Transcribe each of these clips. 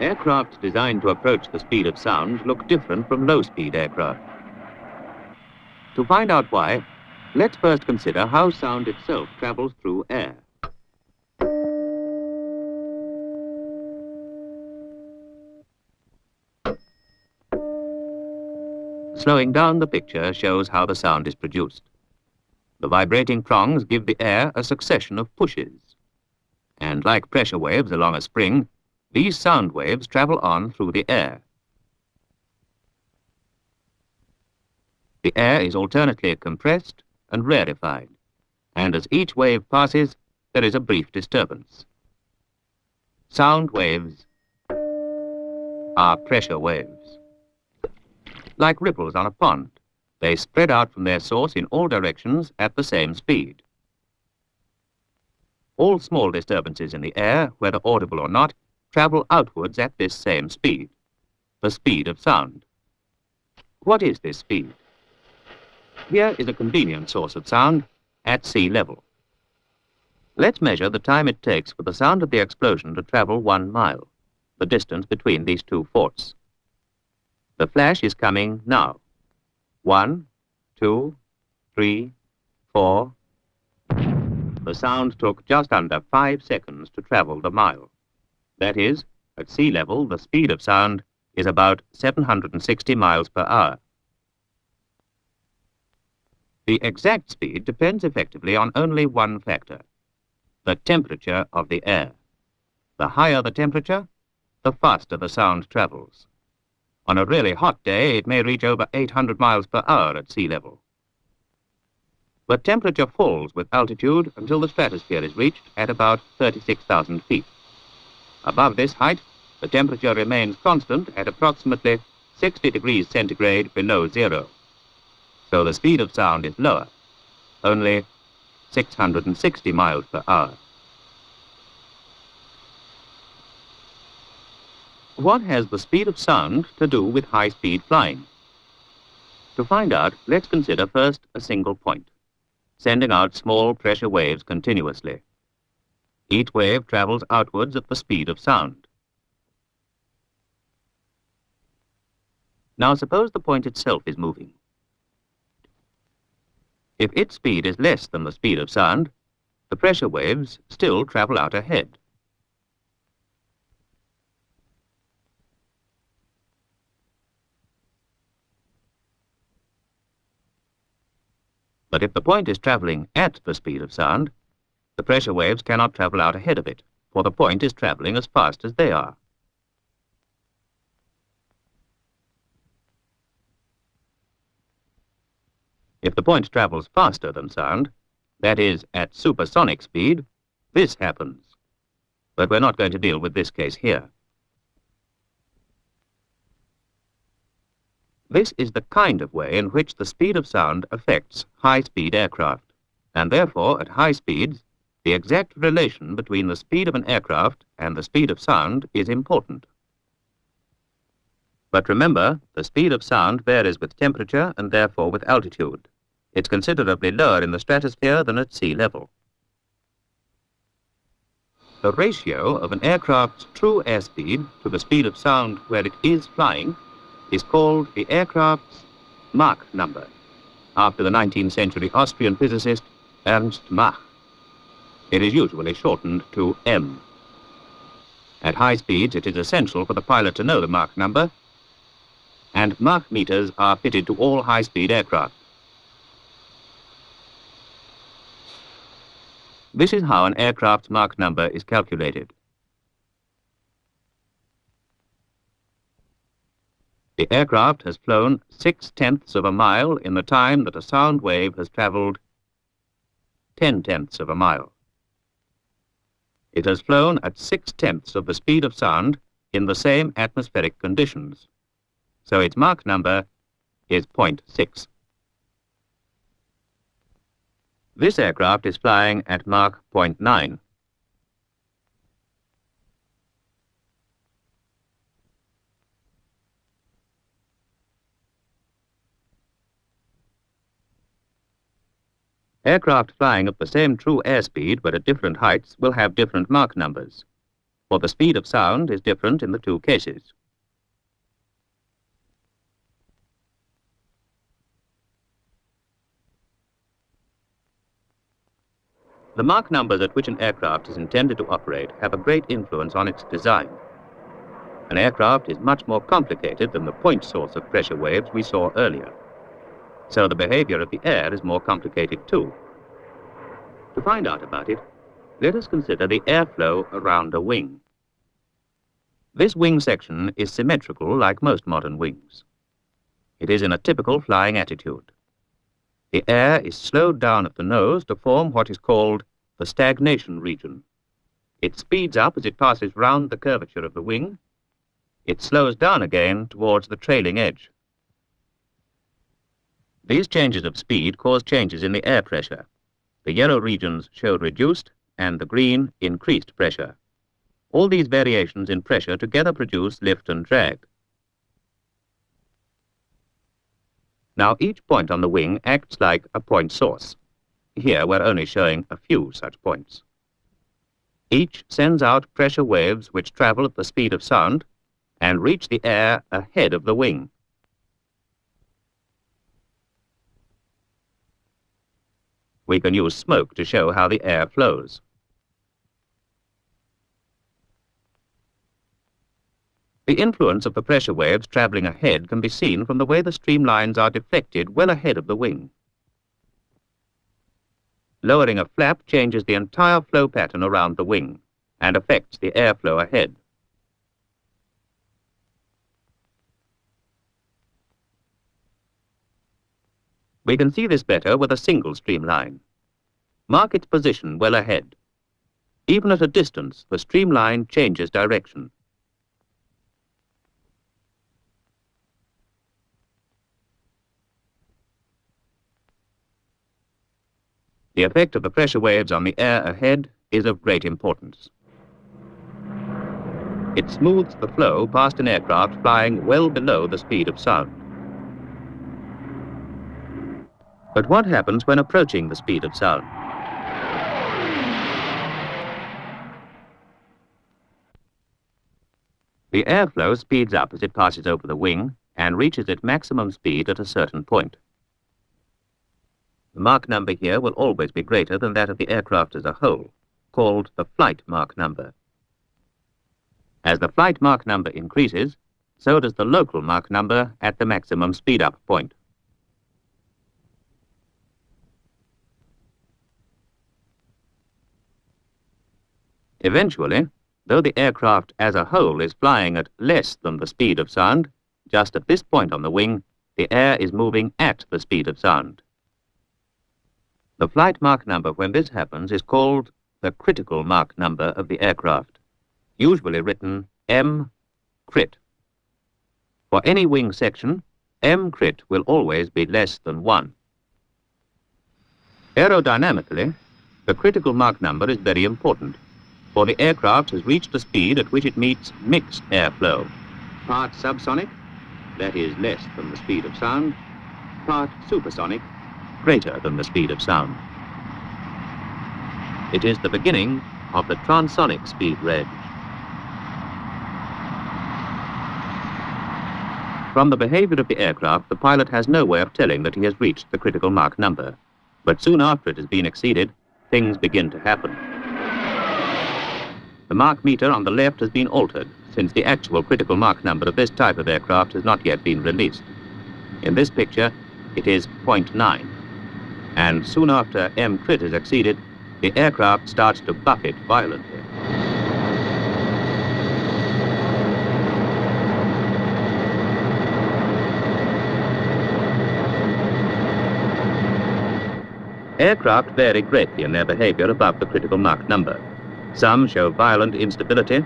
Aircraft designed to approach the speed of sound look different from low-speed aircraft. To find out why, let's first consider how sound itself travels through air. Slowing down the picture shows how the sound is produced. The vibrating prongs give the air a succession of pushes. And like pressure waves along a spring, these sound waves travel on through the air. The air is alternately compressed and rarefied, and as each wave passes, there is a brief disturbance. Sound waves are pressure waves. Like ripples on a pond, they spread out from their source in all directions at the same speed. All small disturbances in the air, whether audible or not, travel outwards at this same speed, the speed of sound. What is this speed? Here is a convenient source of sound at sea level. Let's measure the time it takes for the sound of the explosion to travel 1 mile, the distance between these two forts. The flash is coming now. 1, 2, 3, 4. The sound took just under 5 seconds to travel the mile. That is, at sea level, the speed of sound is about 760 miles per hour. The exact speed depends effectively on only one factor, the temperature of the air. The higher the temperature, the faster the sound travels. On a really hot day, it may reach over 800 miles per hour at sea level. But temperature falls with altitude until the stratosphere is reached at about 36,000 feet. Above this height, the temperature remains constant at approximately 60 degrees centigrade below zero. So the speed of sound is lower, only 660 miles per hour. What has the speed of sound to do with high-speed flying? To find out, let's consider first a single point, sending out small pressure waves continuously. Each wave travels outwards at the speed of sound. Now suppose the point itself is moving. If its speed is less than the speed of sound, the pressure waves still travel out ahead. But if the point is traveling at the speed of sound, the pressure waves cannot travel out ahead of it, for the point is traveling as fast as they are. If the point travels faster than sound, that is, at supersonic speed, this happens. But we're not going to deal with this case here. This is the kind of way in which the speed of sound affects high-speed aircraft, and therefore, at high speeds, the exact relation between the speed of an aircraft and the speed of sound is important. But remember, the speed of sound varies with temperature and therefore with altitude. It's considerably lower in the stratosphere than at sea level. The ratio of an aircraft's true airspeed to the speed of sound where it is flying is called the aircraft's Mach number, after the 19th century Austrian physicist Ernst Mach. It is usually shortened to M. At high speeds, it is essential for the pilot to know the Mach number, and Mach meters are fitted to all high-speed aircraft. This is how an aircraft's Mach number is calculated. The aircraft has flown 6/10ths of a mile in the time that a sound wave has traveled 10/10ths of a mile. It has flown at 6/10ths of the speed of sound in the same atmospheric conditions. So its Mach number is 0.6. This aircraft is flying at Mach 0.9. Aircraft flying at the same true airspeed but at different heights will have different Mach numbers. for the speed of sound is different in the two cases. The Mach numbers at which an aircraft is intended to operate have a great influence on its design. An aircraft is much more complicated than the point source of pressure waves we saw earlier. So the behavior of the air is more complicated too. To find out about it, let us consider the airflow around a wing. This wing section is symmetrical like most modern wings. It is in a typical flying attitude. The air is slowed down at the nose to form what is called the stagnation region. It speeds up as it passes round the curvature of the wing. It slows down again towards the trailing edge. These changes of speed cause changes in the air pressure. The yellow regions show reduced and the green increased pressure. All these variations in pressure together produce lift and drag. Now each point on the wing acts like a point source. Here we're only showing a few such points. Each sends out pressure waves which travel at the speed of sound and reach the air ahead of the wing. We can use smoke to show how the air flows. The influence of the pressure waves traveling ahead can be seen from the way the streamlines are deflected well ahead of the wing. Lowering a flap changes the entire flow pattern around the wing and affects the airflow ahead. We can see this better with a single streamline. Mark its position well ahead. Even at a distance, the streamline changes direction. The effect of the pressure waves on the air ahead is of great importance. It smooths the flow past an aircraft flying well below the speed of sound. But what happens when approaching the speed of sound? The airflow speeds up as it passes over the wing and reaches its maximum speed at a certain point. The Mach number here will always be greater than that of the aircraft as a whole, called the flight Mach number. As the flight Mach number increases, so does the local Mach number at the maximum speed-up point. Eventually, though the aircraft as a whole is flying at less than the speed of sound, just at this point on the wing, the air is moving at the speed of sound. The flight Mach number when this happens is called the critical Mach number of the aircraft, usually written M crit. For any wing section, M crit will always be less than 1. Aerodynamically, the critical Mach number is very important, for the aircraft has reached a speed at which it meets mixed airflow, part subsonic, that is less than the speed of sound, part supersonic, greater than the speed of sound. It is the beginning of the transonic speed range. From the behavior of the aircraft, the pilot has no way of telling that he has reached the critical Mach number, but soon after it has been exceeded, things begin to happen. The Mach meter on the left has been altered, since the actual critical Mach number of this type of aircraft has not yet been released. In this picture, it is 0.9. And soon after M crit is exceeded, the aircraft starts to buffet violently. Aircraft vary greatly in their behavior above the critical Mach number. Some show violent instability,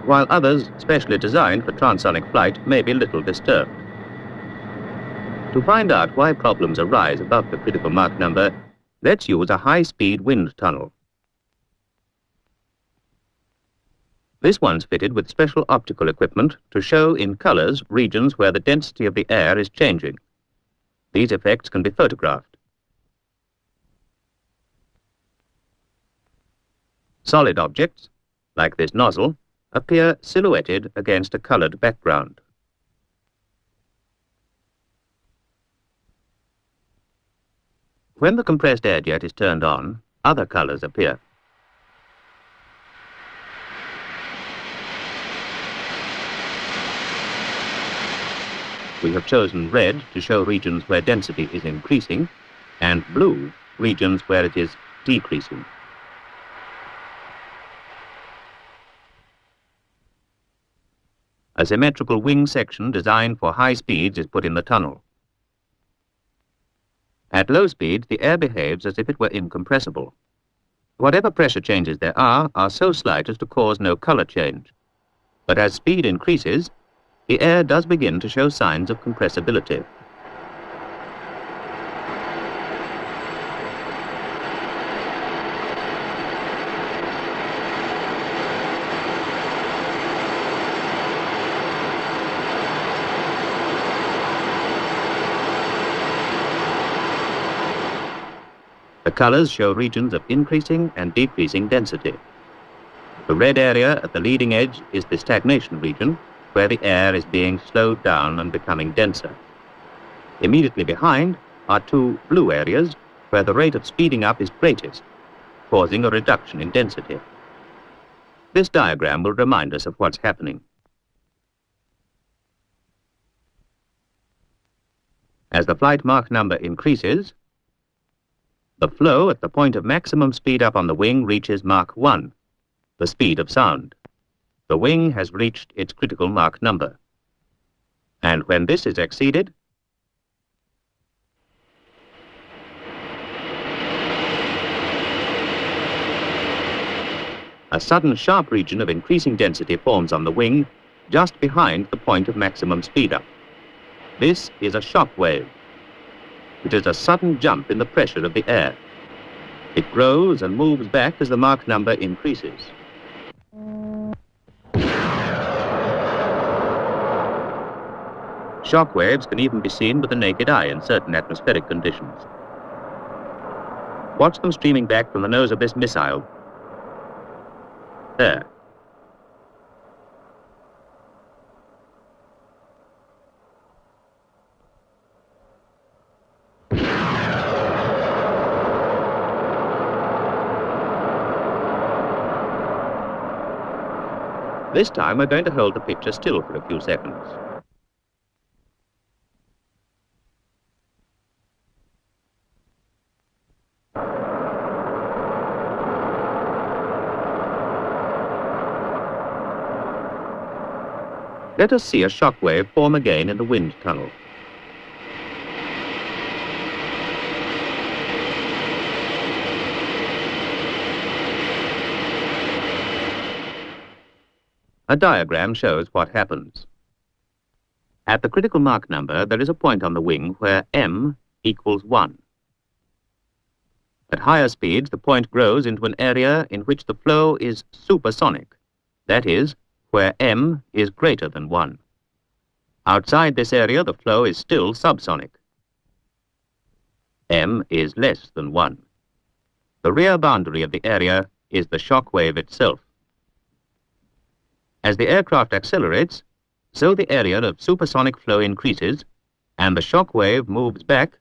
while others, specially designed for transonic flight, may be little disturbed. To find out why problems arise above the critical Mach number, let's use a high-speed wind tunnel. This one's fitted with special optical equipment to show in colors regions where the density of the air is changing. These effects can be photographed. Solid objects, like this nozzle, appear silhouetted against a colored background. When the compressed air jet is turned on, other colors appear. We have chosen red to show regions where density is increasing, and blue regions where it is decreasing. A symmetrical wing section designed for high speeds is put in the tunnel. At low speeds, the air behaves as if it were incompressible. Whatever pressure changes there are so slight as to cause no color change. But as speed increases, the air does begin to show signs of compressibility. The colors show regions of increasing and decreasing density. The red area at the leading edge is the stagnation region, where the air is being slowed down and becoming denser. Immediately behind are two blue areas where the rate of speeding up is greatest, causing a reduction in density. This diagram will remind us of what's happening. As the flight Mach number increases, the flow at the point of maximum speed up on the wing reaches Mach 1, the speed of sound. The wing has reached its critical Mach number. And when this is exceeded, a sudden sharp region of increasing density forms on the wing just behind the point of maximum speed up. This is a shock wave. It is a sudden jump in the pressure of the air. It grows and moves back as the Mach number increases. Shock waves can even be seen with the naked eye in certain atmospheric conditions. Watch them streaming back from the nose of this missile. There. This time we're going to hold the picture still for a few seconds. Let us see a shock wave form again in the wind tunnel. A diagram shows what happens. At the critical Mach number, there is a point on the wing where m equals 1. At higher speeds, the point grows into an area in which the flow is supersonic, that is, where m is greater than 1. Outside this area, the flow is still subsonic. m is less than 1. The rear boundary of the area is the shock wave itself. As the aircraft accelerates, so the area of supersonic flow increases, and the shock wave moves back,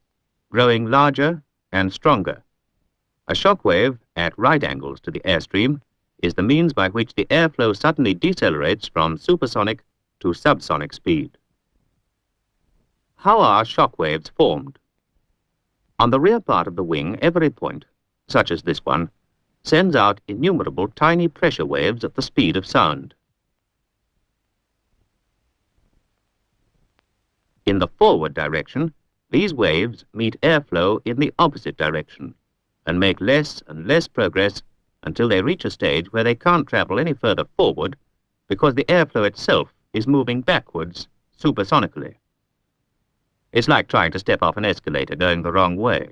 growing larger and stronger. A shock wave at right angles to the airstream is the means by which the airflow suddenly decelerates from supersonic to subsonic speed. How are shock waves formed? On the rear part of the wing, every point, such as this one, sends out innumerable tiny pressure waves at the speed of sound. In the forward direction, these waves meet airflow in the opposite direction and make less and less progress until they reach a stage where they can't travel any further forward because the airflow itself is moving backwards supersonically. It's like trying to step off an escalator going the wrong way.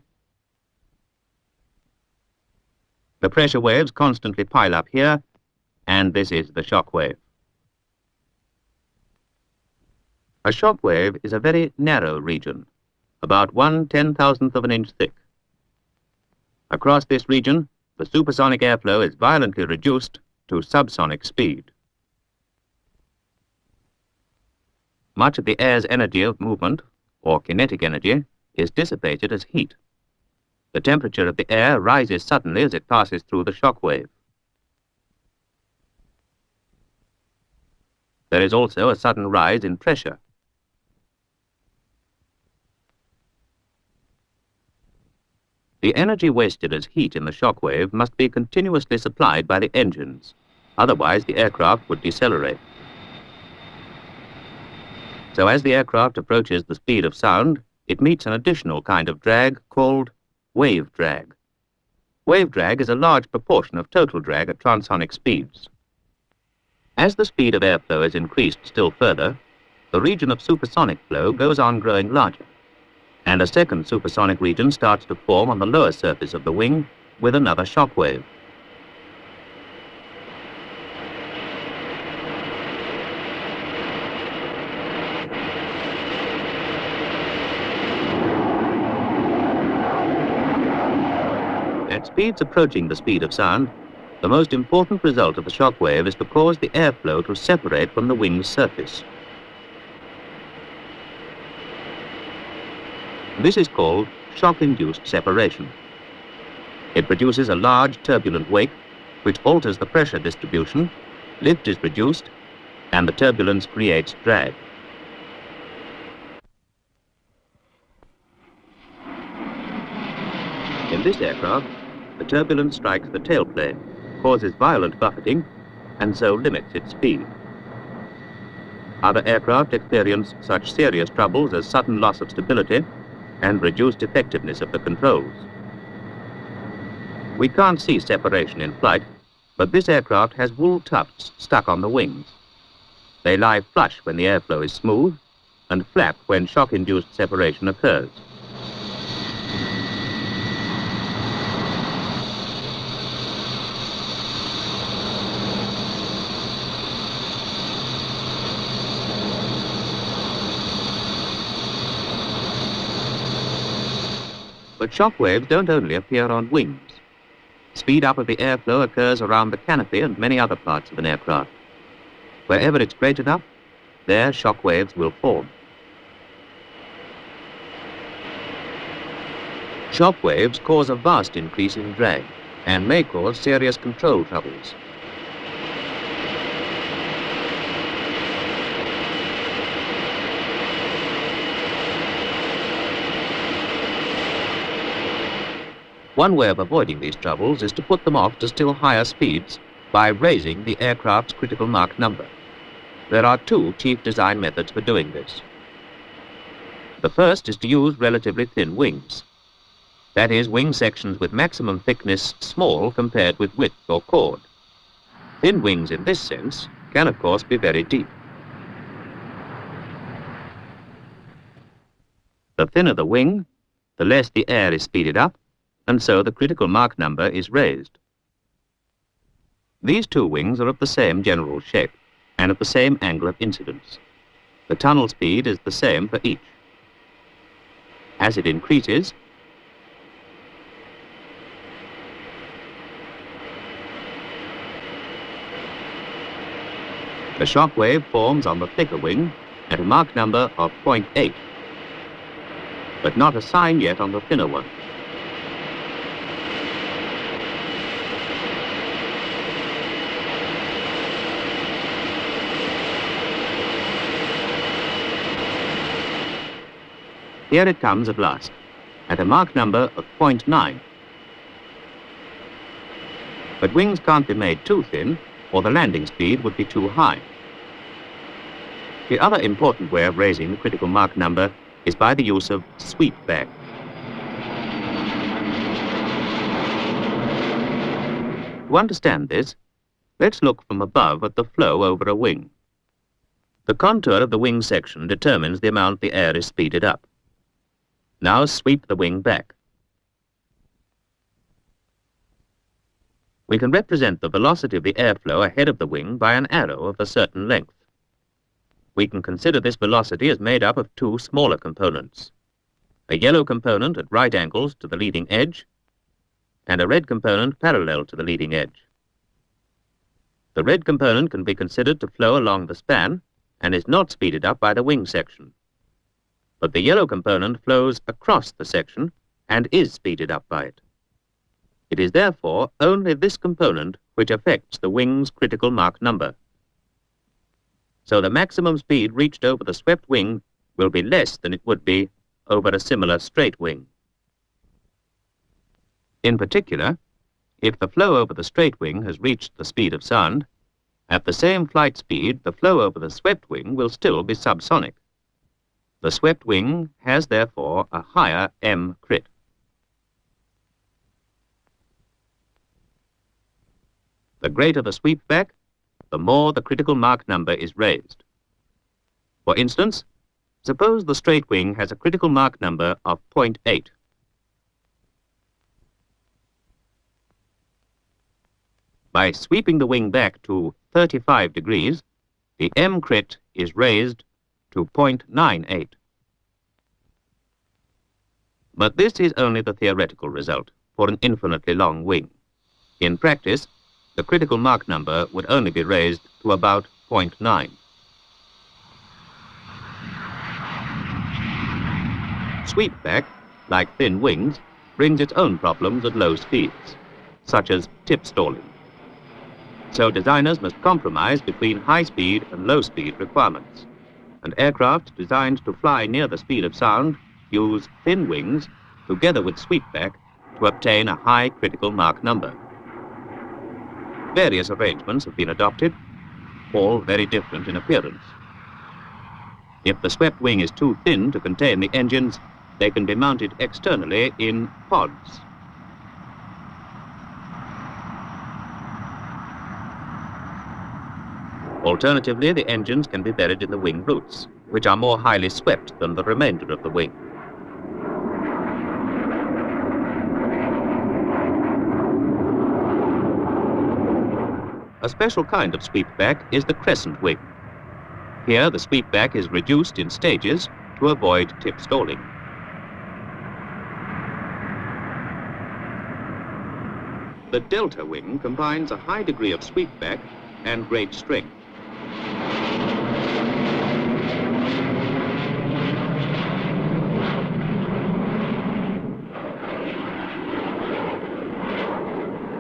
The pressure waves constantly pile up here, and this is the shock wave. A shock wave is a very narrow region, about 1/10,000th of an inch thick. Across this region, the supersonic airflow is violently reduced to subsonic speed. Much of the air's energy of movement, or kinetic energy, is dissipated as heat. The temperature of the air rises suddenly as it passes through the shock wave. There is also a sudden rise in pressure. The energy wasted as heat in the shock wave must be continuously supplied by the engines, otherwise the aircraft would decelerate. So as the aircraft approaches the speed of sound, it meets an additional kind of drag called wave drag. Wave drag is a large proportion of total drag at transonic speeds. As the speed of airflow is increased still further, the region of supersonic flow goes on growing larger, and a second supersonic region starts to form on the lower surface of the wing with another shock wave. At speeds approaching the speed of sound, the most important result of the shock wave is to cause the airflow to separate from the wing's surface. This is called shock-induced separation. It produces a large turbulent wake which alters the pressure distribution, lift is reduced, and the turbulence creates drag. In this aircraft, the turbulence strikes the tailplane, causes violent buffeting, and so limits its speed. Other aircraft experience such serious troubles as sudden loss of stability and reduced effectiveness of the controls. We can't see separation in flight, but this aircraft has wool tufts stuck on the wings. They lie flush when the airflow is smooth and flap when shock-induced separation occurs. But shock waves don't only appear on wings. Speed up of the airflow occurs around the canopy and many other parts of an aircraft. Wherever it's great enough, there shock waves will form. Shock waves cause a vast increase in drag and may cause serious control troubles. One way of avoiding these troubles is to put them off to still higher speeds by raising the aircraft's critical Mach number. There are two chief design methods for doing this. The first is to use relatively thin wings. That is, wing sections with maximum thickness small compared with width or chord. Thin wings in this sense can of course be very deep. The thinner the wing, the less the air is speeded up, and so the critical Mach number is raised. These two wings are of the same general shape and at the same angle of incidence. The tunnel speed is the same for each. As it increases, the shock wave forms on the thicker wing at a Mach number of 0.8, but not a sign yet on the thinner one. Here it comes at last, at a Mach number of 0.9. But wings can't be made too thin, or the landing speed would be too high. The other important way of raising the critical Mach number is by the use of sweep back. To understand this, let's look from above at the flow over a wing. The contour of the wing section determines the amount the air is speeded up. Now sweep the wing back. We can represent the velocity of the airflow ahead of the wing by an arrow of a certain length. We can consider this velocity as made up of two smaller components, a yellow component at right angles to the leading edge, and a red component parallel to the leading edge. The red component can be considered to flow along the span and is not speeded up by the wing section. But the yellow component flows across the section and is speeded up by it. It is therefore only this component which affects the wing's critical Mach number. So the maximum speed reached over the swept wing will be less than it would be over a similar straight wing. In particular, if the flow over the straight wing has reached the speed of sound, at the same flight speed, the flow over the swept wing will still be subsonic. The swept wing has therefore a higher M crit. The greater the sweep back, the more the critical Mach number is raised. For instance, suppose the straight wing has a critical Mach number of 0.8. By sweeping the wing back to 35 degrees, the M crit is raised to 0.98. But this is only the theoretical result for an infinitely long wing. In practice, the critical Mach number would only be raised to about 0.9. Sweepback, like thin wings, brings its own problems at low speeds, such as tip stalling. So designers must compromise between high speed and low speed requirements, and aircraft designed to fly near the speed of sound use thin wings together with sweepback to obtain a high critical Mach number. Various arrangements have been adopted, all very different in appearance. If the swept wing is too thin to contain the engines, they can be mounted externally in pods. Alternatively, the engines can be buried in the wing roots, which are more highly swept than the remainder of the wing. A special kind of sweepback is the crescent wing. Here, the sweepback is reduced in stages to avoid tip stalling. The delta wing combines a high degree of sweepback and great strength.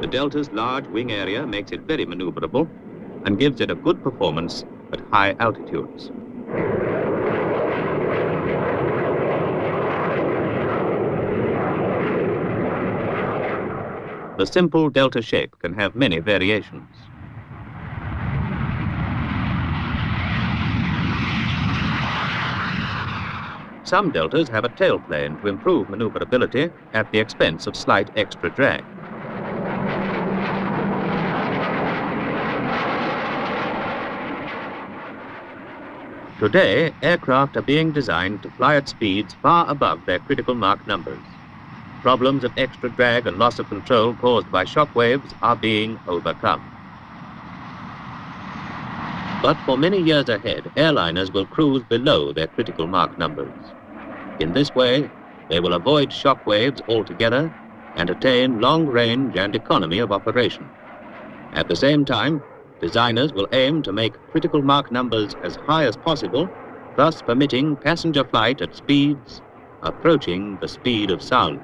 The Delta's large wing area makes it very maneuverable and gives it a good performance at high altitudes. The simple Delta shape can have many variations. Some Deltas have a tailplane to improve maneuverability at the expense of slight extra drag. Today, aircraft are being designed to fly at speeds far above their critical Mach numbers. Problems of extra drag and loss of control caused by shock waves are being overcome. But for many years ahead, airliners will cruise below their critical Mach numbers. In this way, they will avoid shock waves altogether and attain long range and economy of operation. At the same time, designers will aim to make critical Mach numbers as high as possible, thus permitting passenger flight at speeds approaching the speed of sound.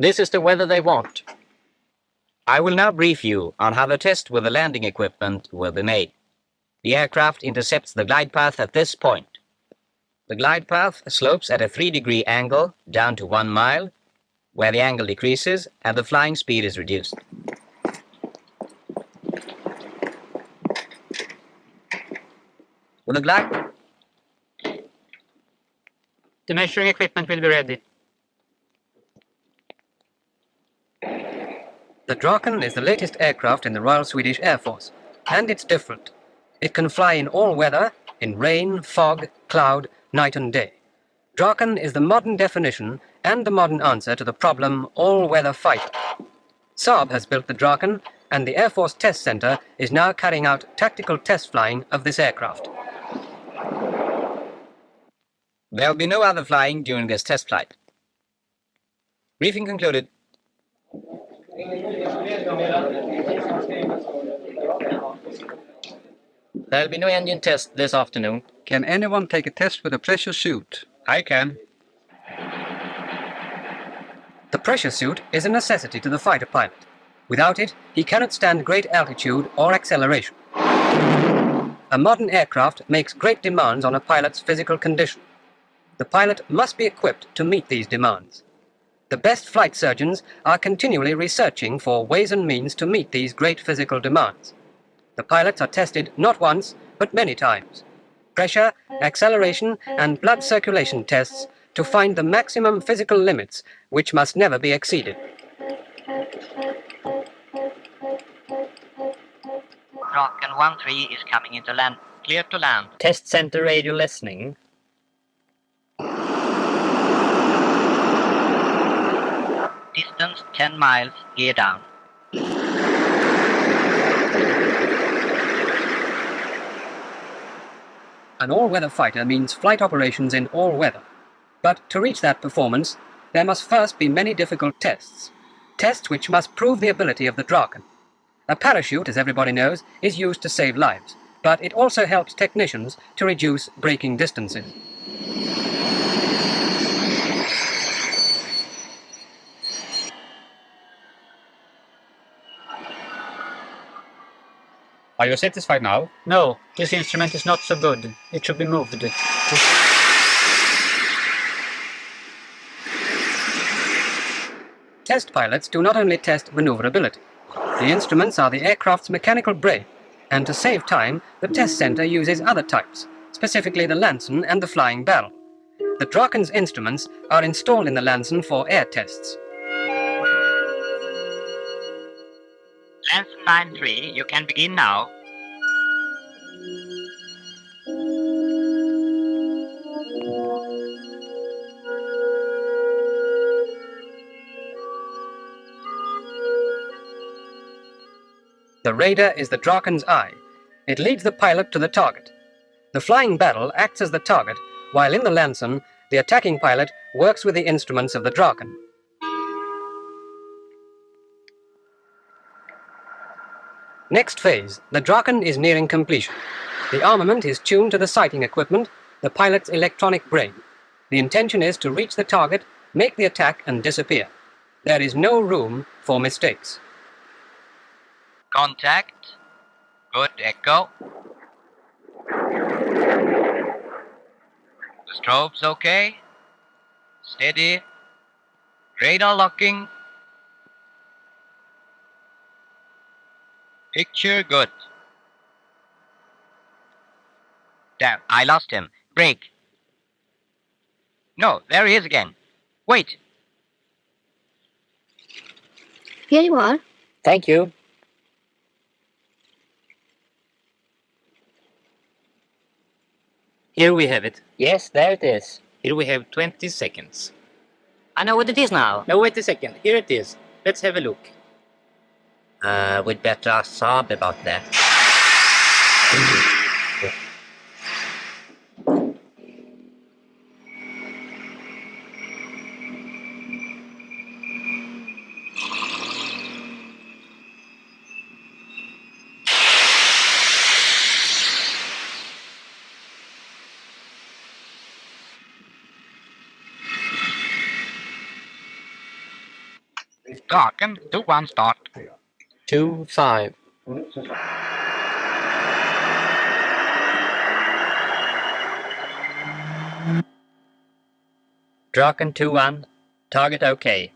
This is the weather they want. I will now brief you on how the test with the landing equipment will be made. The aircraft intercepts the glide path at this point. The glide path slopes at a 3-degree angle down to 1 mile, where the angle decreases and the flying speed is reduced. With the glide, The measuring equipment will be ready. The Draken is the latest aircraft in the Royal Swedish Air Force, and it's different. It can fly in all weather, in rain, fog, cloud, night and day. Draken is the modern definition and the modern answer to the problem all-weather fight. Saab has built the Draken, and the Air Force Test Center is now carrying out tactical test flying of this aircraft. there will be no other flying during this test flight. Briefing concluded. There will be no engine test this afternoon. Can anyone take a test with a pressure suit? I can. The pressure suit is a necessity to the fighter pilot. Without it, he cannot stand great altitude or acceleration. A modern aircraft makes great demands on a pilot's physical condition. The pilot must be equipped to meet these demands. The best flight surgeons are continually researching for ways and means to meet these great physical demands. The pilots are tested not once, but many times. Pressure, acceleration, and blood circulation tests to find the maximum physical limits, which must never be exceeded. Draken 1-3 is coming into land. Clear to land. Test center radio listening. Distance 10 miles, gear down. An all-weather fighter means flight operations in all weather. But to reach that performance, there must first be many difficult tests. Tests which must prove the ability of the Draken. A parachute, as everybody knows, is used to save lives, but it also helps technicians to reduce braking distances. Are you satisfied now? No, this instrument is not so good. It should be moved. Test pilots do not only test maneuverability. The instruments are the aircraft's mechanical brain, and to save time, the test center uses other types, specifically the Lansen and the flying barrel. The Draken's instruments are installed in the Lansen for air tests. Lansen 9-3, you can begin now. The radar is the Draken's eye. It leads the pilot to the target. The flying barrel acts as the target, while in the Lansen, the attacking pilot works with the instruments of the Draken. Next phase, the Draken is nearing completion. The armament is tuned to the sighting equipment, the pilot's electronic brain. The intention is to reach the target, make the attack, and disappear. There is no room for mistakes. Contact. Good echo. The strobe's okay. Steady. Radar locking. Picture good. Damn, I lost him. Brake. No, there he is again. Wait. Here you are. Thank you. Here we have it. Yes, there it is. Here we have 20 seconds. I know what it is now. Now wait a second. Here it is. Let's have a look. We'd better ask Saab about that. Draken 2-1 start. 2-5. Draken 2-1. Target OK.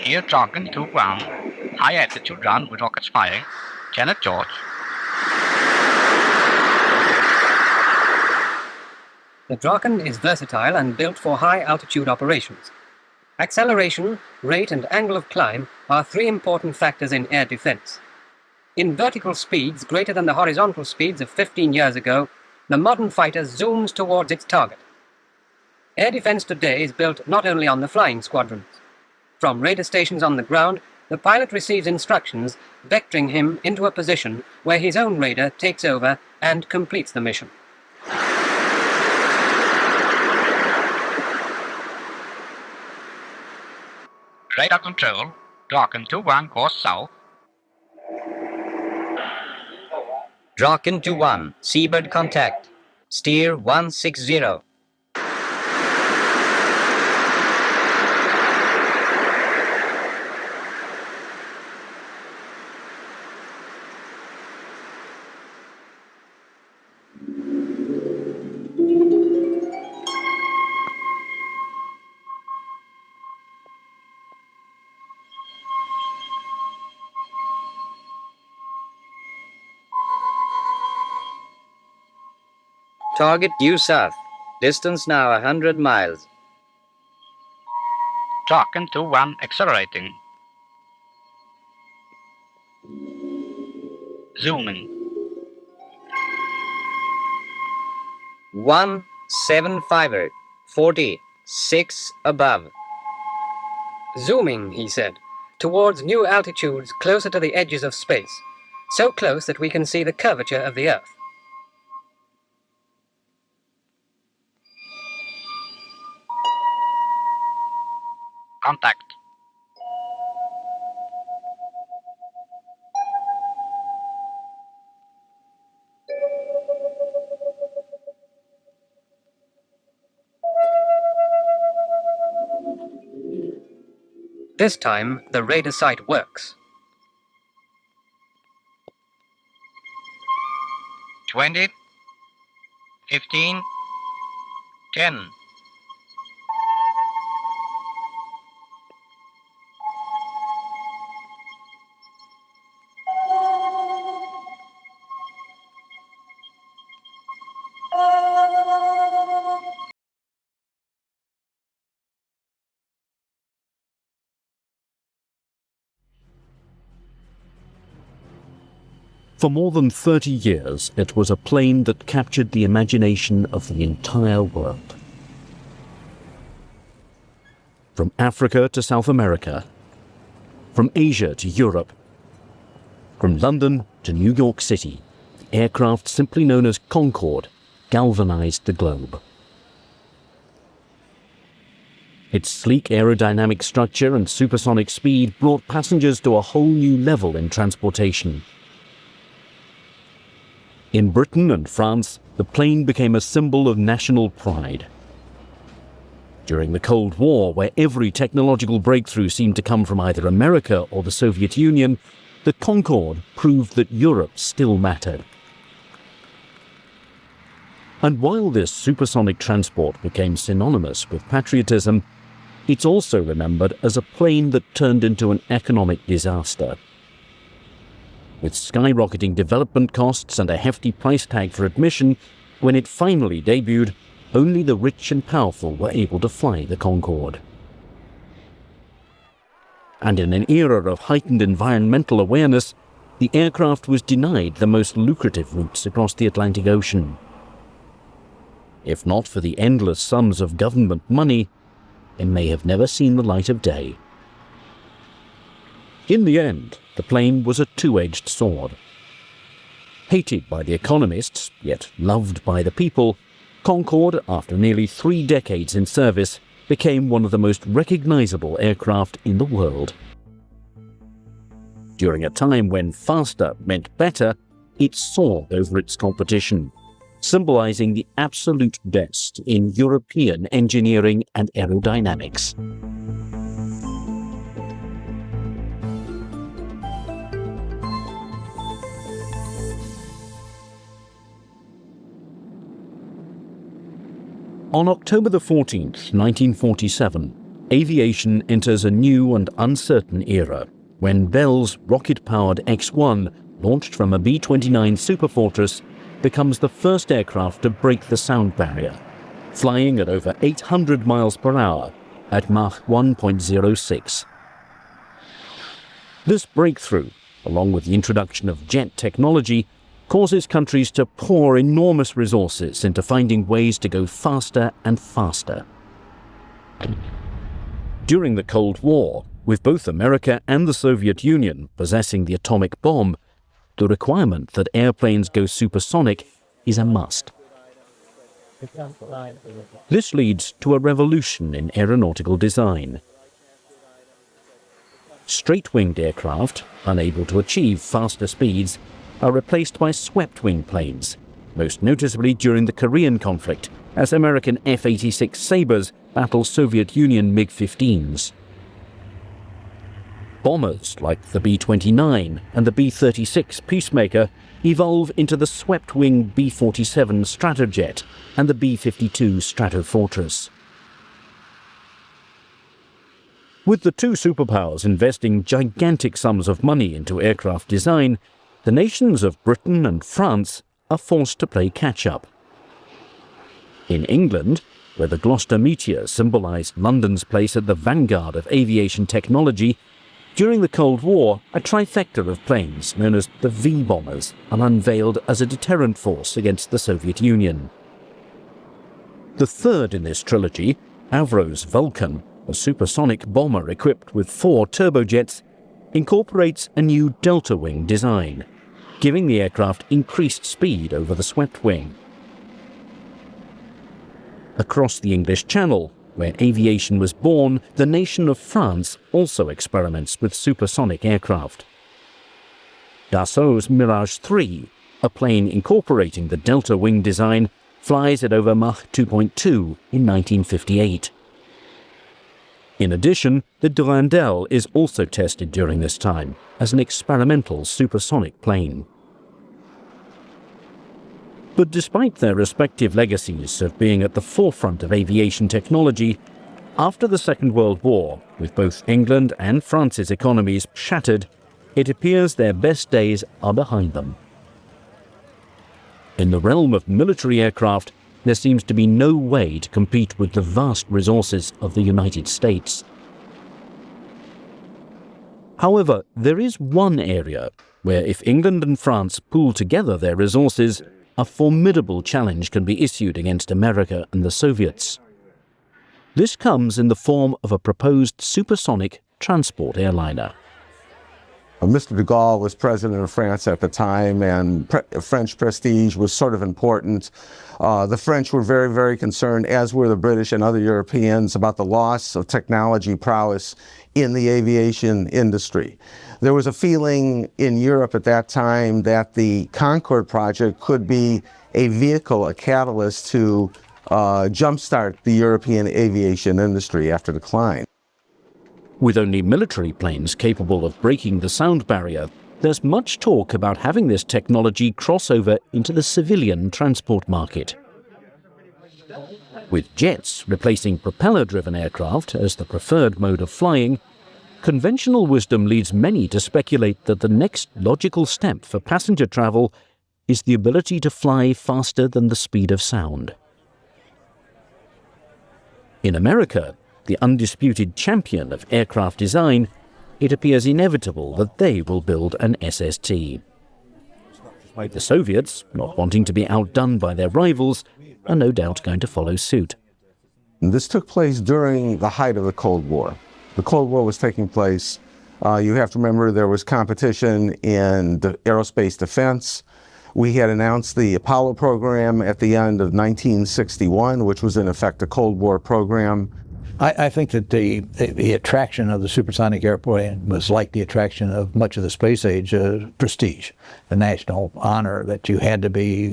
Here Draken 2-1. High altitude run with rockets firing. Janet George. The Draken is versatile and built for high-altitude operations. Acceleration, rate and angle of climb are three important factors in air defense. In vertical speeds greater than the horizontal speeds of 15 years ago, the modern fighter zooms towards its target. Air defense today is built not only on the flying squadrons. From radar stations on the ground, the pilot receives instructions vectoring him into a position where his own radar takes over and completes the mission. Radar control. Draken 2-1 course south. Draken 2-1. Seabird contact. Steer 160. Target due south. Distance now 100 miles. Draken 2-1 accelerating. Zooming. 175er. 46 above. Zooming, he said, towards new altitudes closer to the edges of space, so close that we can see the curvature of the Earth. Contact. This time, the radar sight works. 20. 15. 10. For more than 30 years, it was a plane that captured the imagination of the entire world. From Africa to South America, from Asia to Europe, from London to New York City, the aircraft simply known as Concorde galvanized the globe. Its sleek aerodynamic structure and supersonic speed brought passengers to a whole new level in transportation. In Britain and France, the plane became a symbol of national pride. During the Cold War, where every technological breakthrough seemed to come from either America or the Soviet Union, the Concorde proved that Europe still mattered. And while this supersonic transport became synonymous with patriotism, it's also remembered as a plane that turned into an economic disaster. With skyrocketing development costs and a hefty price tag for admission, when it finally debuted, only the rich and powerful were able to fly the Concorde. And in an era of heightened environmental awareness, the aircraft was denied the most lucrative routes across the Atlantic Ocean. If not for the endless sums of government money, it may have never seen the light of day. In the end, the plane was a two-edged sword. Hated by the economists, yet loved by the people, Concorde, after nearly 3 decades in service, became one of the most recognizable aircraft in the world. During a time when faster meant better, it soared over its competition, symbolizing the absolute best in European engineering and aerodynamics. On October the 14th, 1947, aviation enters a new and uncertain era when Bell's rocket-powered X-1, launched from a B-29 Superfortress, becomes the first aircraft to break the sound barrier, flying at over 800 miles per hour at Mach 1.06. This breakthrough, along with the introduction of jet technology, causes countries to pour enormous resources into finding ways to go faster and faster. During the Cold War, with both America and the Soviet Union possessing the atomic bomb, the requirement that airplanes go supersonic is a must. This leads to a revolution in aeronautical design. Straight-winged aircraft, unable to achieve faster speeds, are replaced by swept-wing planes, most noticeably during the Korean conflict, as American F-86 Sabres battle Soviet Union MiG-15s. Bombers like the B-29 and the B-36 Peacemaker evolve into the swept-wing B-47 Stratojet and the B-52 Stratofortress. With the two superpowers investing gigantic sums of money into aircraft design, the nations of Britain and France are forced to play catch-up. In England, where the Gloucester Meteor symbolised London's place at the vanguard of aviation technology, during the Cold War, a trifecta of planes known as the V-bombers are unveiled as a deterrent force against the Soviet Union. The third in this trilogy, Avro's Vulcan, a supersonic bomber equipped with 4 turbojets, incorporates a new delta-wing design, giving the aircraft increased speed over the swept wing. Across the English Channel, where aviation was born, the nation of France also experiments with supersonic aircraft. Dassault's Mirage 3, a plane incorporating the delta wing design, flies at over Mach 2.2 in 1958. In addition, the Durandal is also tested during this time as an experimental supersonic plane. But despite their respective legacies of being at the forefront of aviation technology, after the Second World War, with both England and France's economies shattered, it appears their best days are behind them. In the realm of military aircraft, there seems to be no way to compete with the vast resources of the United States. However, there is one area where if England and France pool together their resources, a formidable challenge can be issued against America and the Soviets. This comes in the form of a proposed supersonic transport airliner. Mr. de Gaulle was president of France at the time, and French prestige was sort of important. The French were very, very concerned, as were the British and other Europeans, about the loss of technology prowess in the aviation industry. There was a feeling in Europe at that time that the Concorde project could be a vehicle, a catalyst to jumpstart the European aviation industry after decline. With only military planes capable of breaking the sound barrier, there's much talk about having this technology cross over into the civilian transport market. With jets replacing propeller-driven aircraft as the preferred mode of flying, conventional wisdom leads many to speculate that the next logical step for passenger travel is the ability to fly faster than the speed of sound. In America, the undisputed champion of aircraft design, it appears inevitable that they will build an SST. The Soviets, not wanting to be outdone by their rivals, are no doubt going to follow suit. This took place during the height of the Cold War. The Cold War was taking place. You have to remember there was competition in the aerospace defense. We had announced the Apollo program at the end of 1961, which was in effect a Cold War program. I think that the attraction of the supersonic airplane was like the attraction of much of the space age prestige, the national honor that you had to be.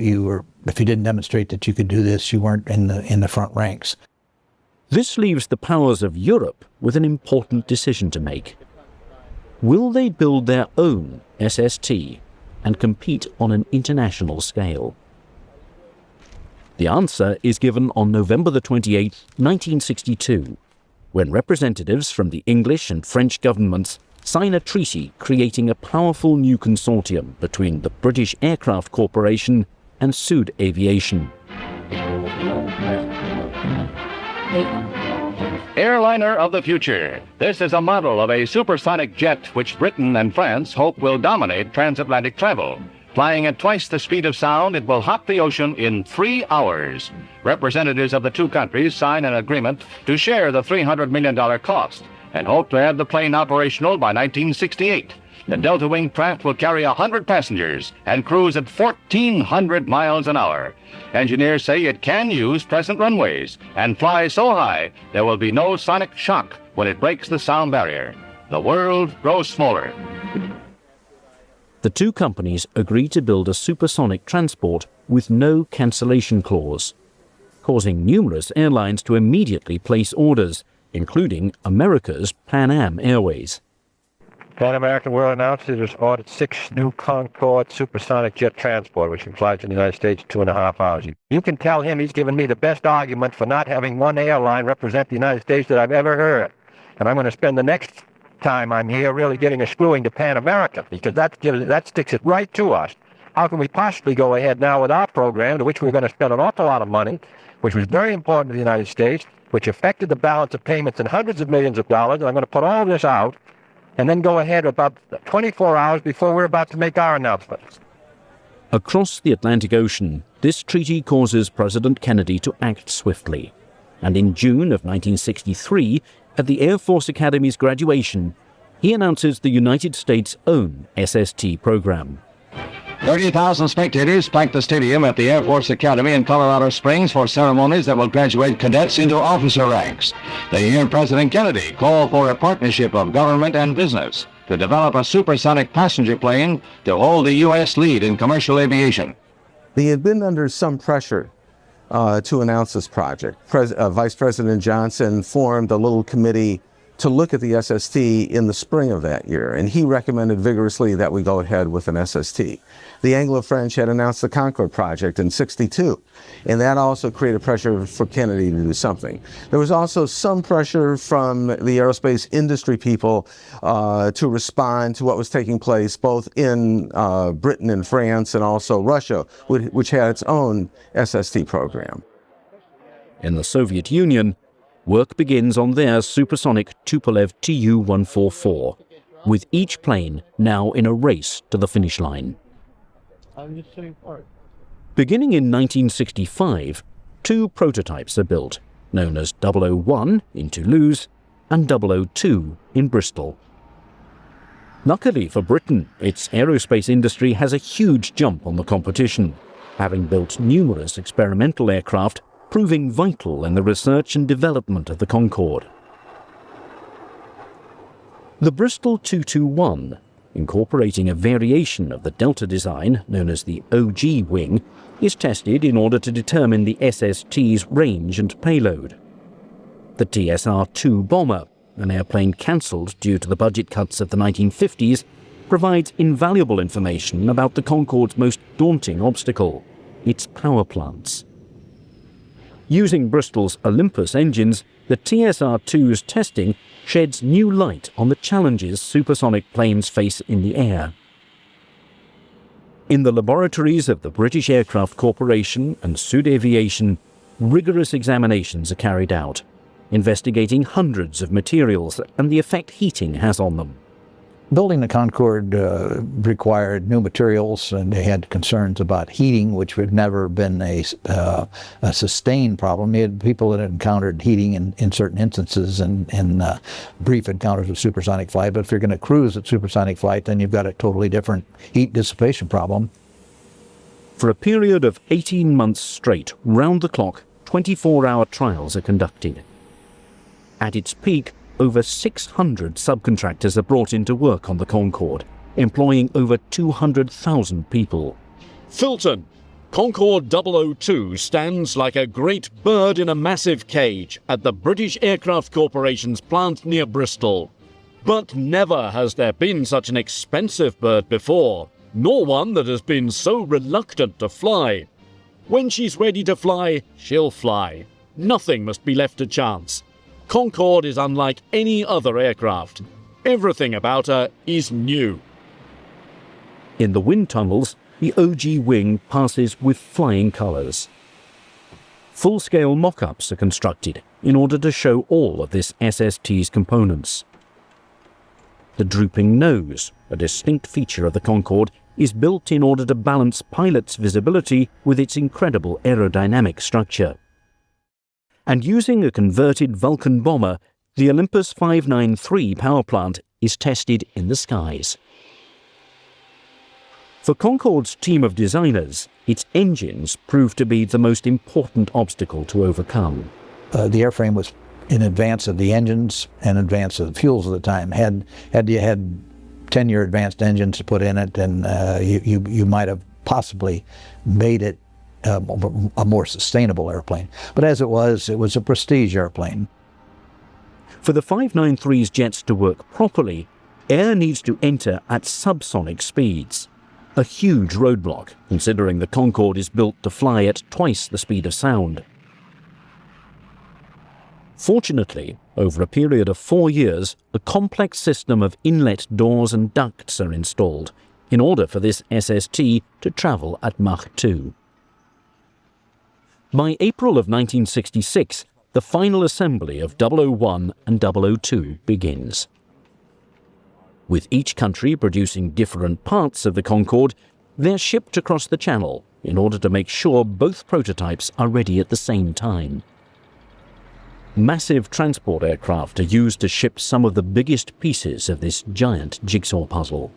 If you didn't demonstrate that you could do this, you weren't in the front ranks. This leaves the powers of Europe with an important decision to make. Will they build their own SST and compete on an international scale? The answer is given on November the 28th, 1962, when representatives from the English and French governments sign a treaty creating a powerful new consortium between the British Aircraft Corporation and Sud Aviation. Airliner of the future. This is a model of a supersonic jet which Britain and France hope will dominate transatlantic travel. Flying at twice the speed of sound, it will hop the ocean in 3 hours. Representatives of the two countries sign an agreement to share the $300 million cost and hope to have the plane operational by 1968. The delta-wing craft will carry 100 passengers and cruise at 1,400 miles an hour. Engineers say it can use present runways and fly so high there will be no sonic shock when it breaks the sound barrier. The world grows smaller. The two companies agree to build a supersonic transport with no cancellation clause, causing numerous airlines to immediately place orders, including America's Pan Am Airways. Pan American World announced it has ordered 6 new Concorde supersonic jet transport, which can fly to the United States in 2.5 hours. You can tell him he's given me the best argument for not having one airline represent the United States that I've ever heard. And I'm going to spend the next time I'm here really getting a screwing to Pan American, because that sticks it right to us. How can we possibly go ahead now with our program, to which we're going to spend an awful lot of money, which was very important to the United States, which affected the balance of payments in hundreds of millions of dollars, and I'm going to put all this out and then go ahead about 24 hours before we're about to make our announcement. Across the Atlantic Ocean, this treaty causes President Kennedy to act swiftly. And in June of 1963, at the Air Force Academy's graduation, he announces the United States' own SST program. 30,000 spectators packed the stadium at the Air Force Academy in Colorado Springs for ceremonies that will graduate cadets into officer ranks. They hear President Kennedy call for a partnership of government and business to develop a supersonic passenger plane to hold the U.S. lead in commercial aviation. They had been under some pressure to announce this project. Vice President Johnson formed a little committee to look at the SST in the spring of that year, and he recommended vigorously that we go ahead with an SST. The Anglo-French had announced the Concorde project in '62, and that also created pressure for Kennedy to do something. There was also some pressure from the aerospace industry people to respond to what was taking place both in Britain and France and also Russia, which had its own SST program. In the Soviet Union, work begins on their supersonic Tupolev Tu-144, with each plane now in a race to the finish line. Beginning in 1965, 2 prototypes are built, known as 001 in Toulouse and 002 in Bristol. Luckily for Britain, its aerospace industry has a huge jump on the competition, having built numerous experimental aircraft proving vital in the research and development of the Concorde. The Bristol 221, incorporating a variation of the Delta design known as the OG wing, is tested in order to determine the SST's range and payload. The TSR-2 bomber, an airplane cancelled due to the budget cuts of the 1950s, provides invaluable information about the Concorde's most daunting obstacle, its power plants. Using Bristol's Olympus engines, the TSR-2's testing sheds new light on the challenges supersonic planes face in the air. In the laboratories of the British Aircraft Corporation and Sud Aviation, rigorous examinations are carried out, investigating hundreds of materials and the effect heating has on them. Building the Concorde required new materials, and they had concerns about heating, which had never been a sustained problem. You had people that had encountered heating in certain instances in brief encounters with supersonic flight, but if you're going to cruise at supersonic flight, then you've got a totally different heat dissipation problem. For a period of 18 months straight, round-the-clock, 24-hour trials are conducted. At its peak, over 600 subcontractors are brought into work on the Concorde, employing over 200,000 people. Filton, Concorde 002 stands like a great bird in a massive cage at the British Aircraft Corporation's plant near Bristol. But never has there been such an expensive bird before, nor one that has been so reluctant to fly. When she's ready to fly, she'll fly. Nothing must be left to chance. Concorde is unlike any other aircraft. Everything about her is new. In the wind tunnels, the OG wing passes with flying colours. Full-scale mock-ups are constructed in order to show all of this SST's components. The drooping nose, a distinct feature of the Concorde, is built in order to balance pilots' visibility with its incredible aerodynamic structure. And using a converted Vulcan bomber, the Olympus 593 power plant is tested in the skies. For Concorde's team of designers, its engines proved to be the most important obstacle to overcome. The airframe was in advance of the engines and advance of the fuels at the time. Had you had 10-year advanced engines to put in it, then you might have possibly made it a more sustainable airplane. But as it was a prestige airplane. For the 593's jets to work properly, air needs to enter at subsonic speeds. A huge roadblock, considering the Concorde is built to fly at twice the speed of sound. Fortunately, over a period of 4 years, a complex system of inlet doors and ducts are installed in order for this SST to travel at Mach 2. By April of 1966, the final assembly of 001 and 002 begins. With each country producing different parts of the Concorde, they're shipped across the Channel in order to make sure both prototypes are ready at the same time. Massive transport aircraft are used to ship some of the biggest pieces of this giant jigsaw puzzle.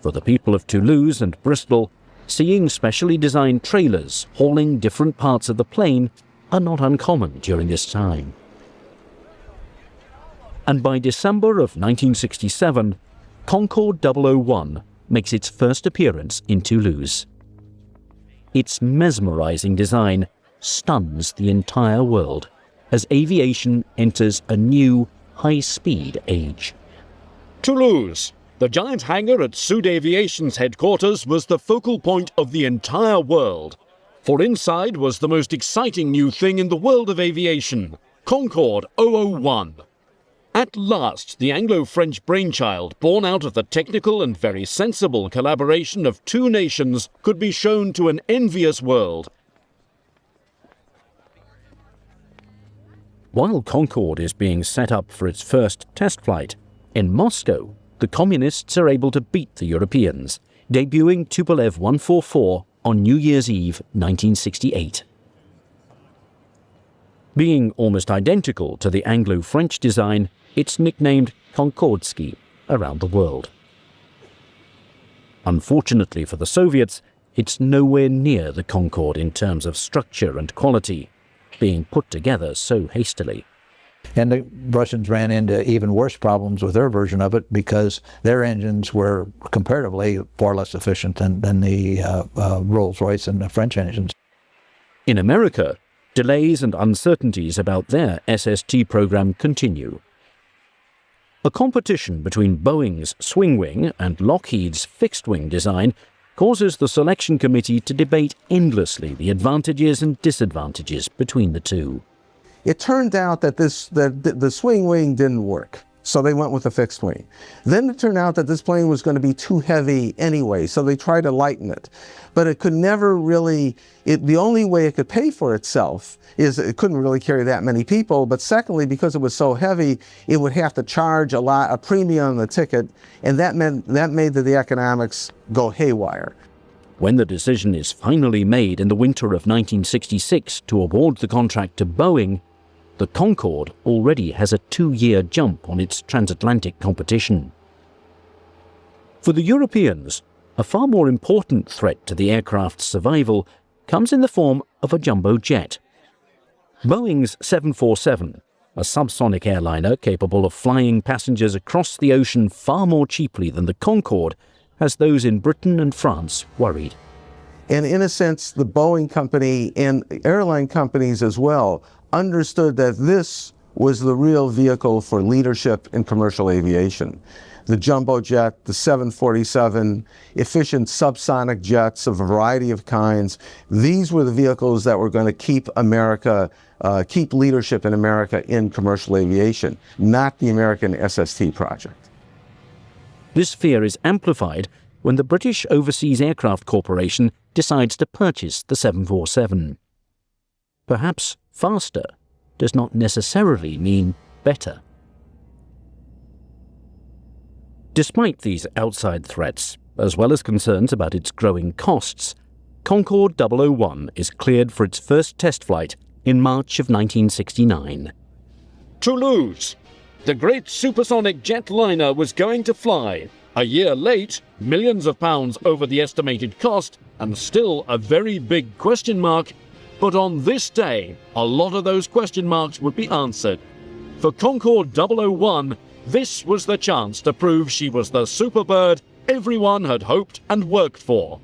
For the people of Toulouse and Bristol, seeing specially designed trailers hauling different parts of the plane are not uncommon during this time. And by December of 1967, Concorde 001 makes its first appearance in Toulouse. Its mesmerizing design stuns the entire world as aviation enters a new, high-speed age. Toulouse. The giant hangar at Sud Aviation's headquarters was the focal point of the entire world. For inside was the most exciting new thing in the world of aviation, Concorde 001. At last, the Anglo-French brainchild, born out of the technical and very sensible collaboration of two nations, could be shown to an envious world. While Concorde is being set up for its first test flight, in Moscow, the Communists are able to beat the Europeans, debuting Tupolev 144 on New Year's Eve 1968. Being almost identical to the Anglo-French design, it's nicknamed Concordsky around the world. Unfortunately for the Soviets, it's nowhere near the Concorde in terms of structure and quality, being put together so hastily. And the Russians ran into even worse problems with their version of it because their engines were comparatively far less efficient than the Rolls-Royce and the French engines. In America, delays and uncertainties about their SST program continue. A competition between Boeing's swing wing and Lockheed's fixed wing design causes the selection committee to debate endlessly the advantages and disadvantages between the two. It turned out that the swing wing didn't work, so they went with the fixed wing. Then it turned out that this plane was going to be too heavy anyway, so they tried to lighten it. But it could never really, the only way it could pay for itself is it couldn't really carry that many people, but secondly, because it was so heavy, it would have to charge a premium on the ticket, and that made the economics go haywire. When the decision is finally made in the winter of 1966 to award the contract to Boeing, the Concorde already has a 2-year jump on its transatlantic competition. For the Europeans, a far more important threat to the aircraft's survival comes in the form of a jumbo jet. Boeing's 747, a subsonic airliner capable of flying passengers across the ocean far more cheaply than the Concorde, has those in Britain and France worried. And in a sense, the Boeing company and airline companies as well understood that this was the real vehicle for leadership in commercial aviation. the jumbo jet, the 747, efficient subsonic jets of a variety of kinds. These were the vehicles that were going to keep America, keep leadership in America in commercial aviation, not the American SST project. This fear is amplified when the British Overseas Aircraft Corporation decides to purchase the 747. Perhaps faster does not necessarily mean better. Despite these outside threats, as well as concerns about its growing costs, Concorde 001 is cleared for its first test flight in March of 1969. Toulouse! The great supersonic jetliner was going to fly. A year late, millions of pounds over the estimated cost, and still a very big question mark. But on this day, a lot of those question marks would be answered. For Concorde 001, this was the chance to prove she was the superbird everyone had hoped and worked for.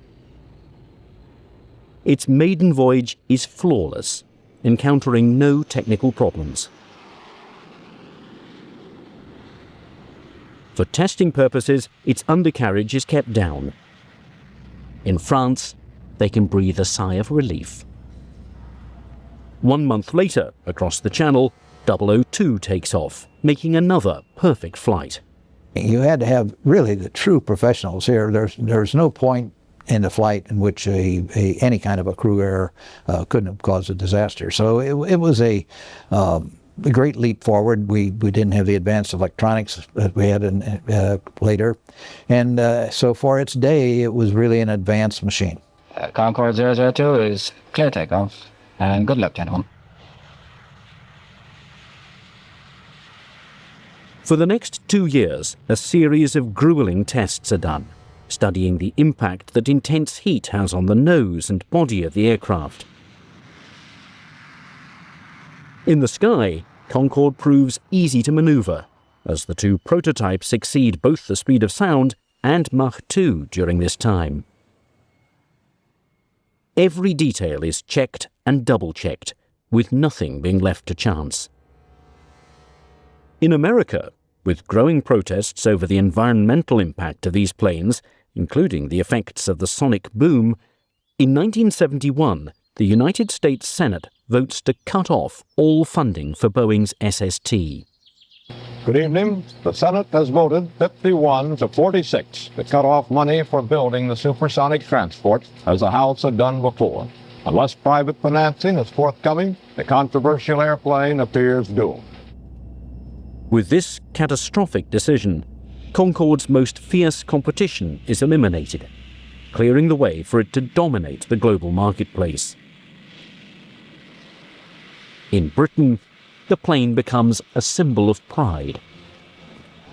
Its maiden voyage is flawless, encountering no technical problems. For testing purposes, its undercarriage is kept down. In France, they can breathe a sigh of relief. 1 month later, across the Channel, 002 takes off, making another perfect flight. You had to have really the true professionals here. There's no point in the flight in which any kind of a crew error couldn't have caused a disaster. So it was a great leap forward. We didn't have the advanced electronics that we had later. And so for its day, it was really an advanced machine. Concorde 002 is clear takeoff, and good luck, gentlemen. For the next 2 years, a series of grueling tests are done, studying the impact that intense heat has on the nose and body of the aircraft. In the sky, Concorde proves easy to maneuver, as the two prototypes exceed both the speed of sound and Mach 2 during this time. Every detail is checked and double-checked, with nothing being left to chance. In America, with growing protests over the environmental impact of these planes, including the effects of the sonic boom, in 1971, the United States Senate votes to cut off all funding for Boeing's SST. Good evening. The Senate has voted 51 to 46 to cut off money for building the supersonic transport, as the House had done before. Unless private financing is forthcoming, the controversial airplane appears doomed. With this catastrophic decision, Concorde's most fierce competition is eliminated, clearing the way for it to dominate the global marketplace. In Britain, the plane becomes a symbol of pride.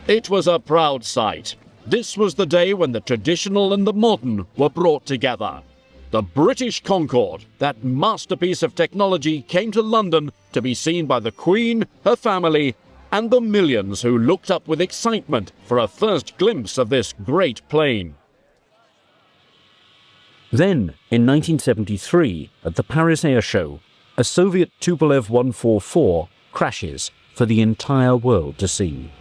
It was a proud sight. This was the day when the traditional and the modern were brought together. The British Concorde, that masterpiece of technology, came to London to be seen by the Queen, her family, and the millions who looked up with excitement for a first glimpse of this great plane. Then, in 1973, at the Paris Air Show, a Soviet Tupolev 144 crashes for the entire world to see.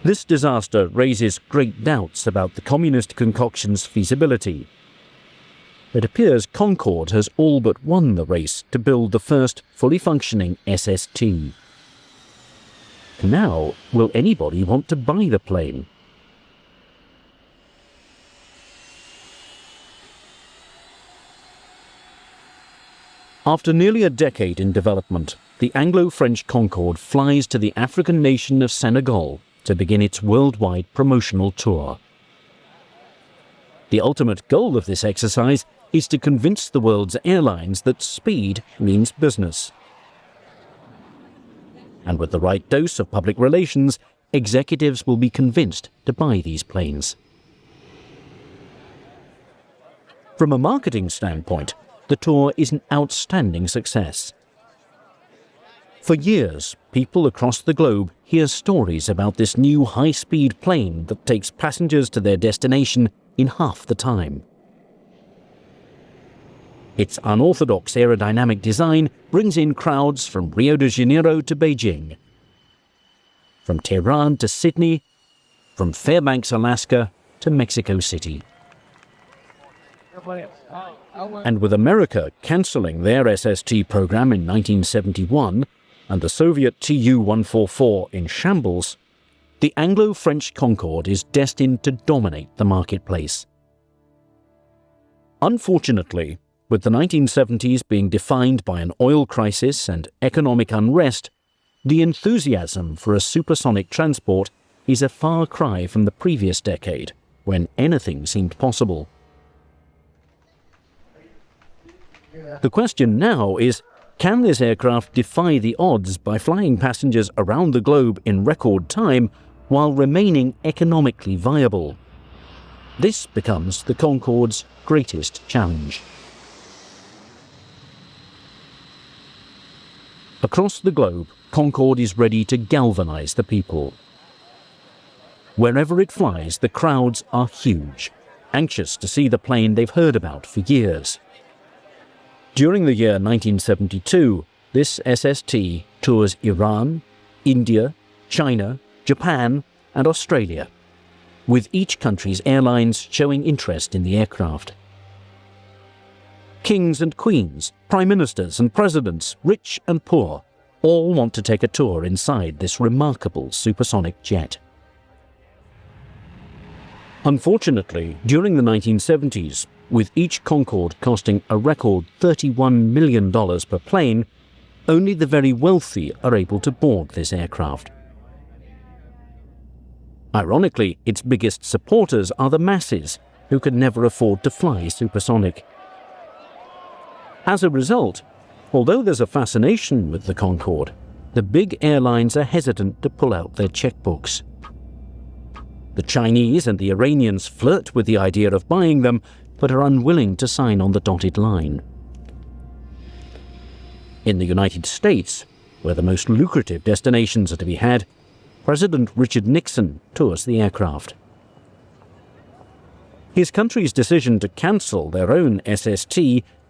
This disaster raises great doubts about the communist concoction's feasibility. It appears Concorde has all but won the race to build the first fully functioning SST. Now, will anybody want to buy the plane? After nearly a decade in development, the Anglo-French Concorde flies to the African nation of Senegal to begin its worldwide promotional tour. The ultimate goal of this exercise is to convince the world's airlines that speed means business. And with the right dose of public relations, executives will be convinced to buy these planes. From a marketing standpoint, the tour is an outstanding success. For years, people across the globe hear stories about this new high-speed plane that takes passengers to their destination in half the time. Its unorthodox aerodynamic design brings in crowds from Rio de Janeiro to Beijing, from Tehran to Sydney, from Fairbanks, Alaska to Mexico City. And with America cancelling their SST program in 1971 and the Soviet Tu-144 in shambles, the Anglo-French Concorde is destined to dominate the marketplace. Unfortunately, with the 1970s being defined by an oil crisis and economic unrest, the enthusiasm for a supersonic transport is a far cry from the previous decade, when anything seemed possible. The question now is, can this aircraft defy the odds by flying passengers around the globe in record time while remaining economically viable? This becomes the Concorde's greatest challenge. Across the globe, Concorde is ready to galvanize the people. Wherever it flies, the crowds are huge, anxious to see the plane they've heard about for years. During the year 1972, this SST tours Iran, India, China, Japan, and Australia, with each country's airlines showing interest in the aircraft. Kings and queens, prime ministers and presidents, rich and poor, all want to take a tour inside this remarkable supersonic jet. Unfortunately, during the 1970s, with each Concorde costing a record $31 million per plane, only the very wealthy are able to board this aircraft. Ironically, its biggest supporters are the masses, who could never afford to fly supersonic. As a result, although there's a fascination with the Concorde, the big airlines are hesitant to pull out their checkbooks. The Chinese and the Iranians flirt with the idea of buying them, but are unwilling to sign on the dotted line. In the United States, where the most lucrative destinations are to be had, President Richard Nixon tours the aircraft. His country's decision to cancel their own SST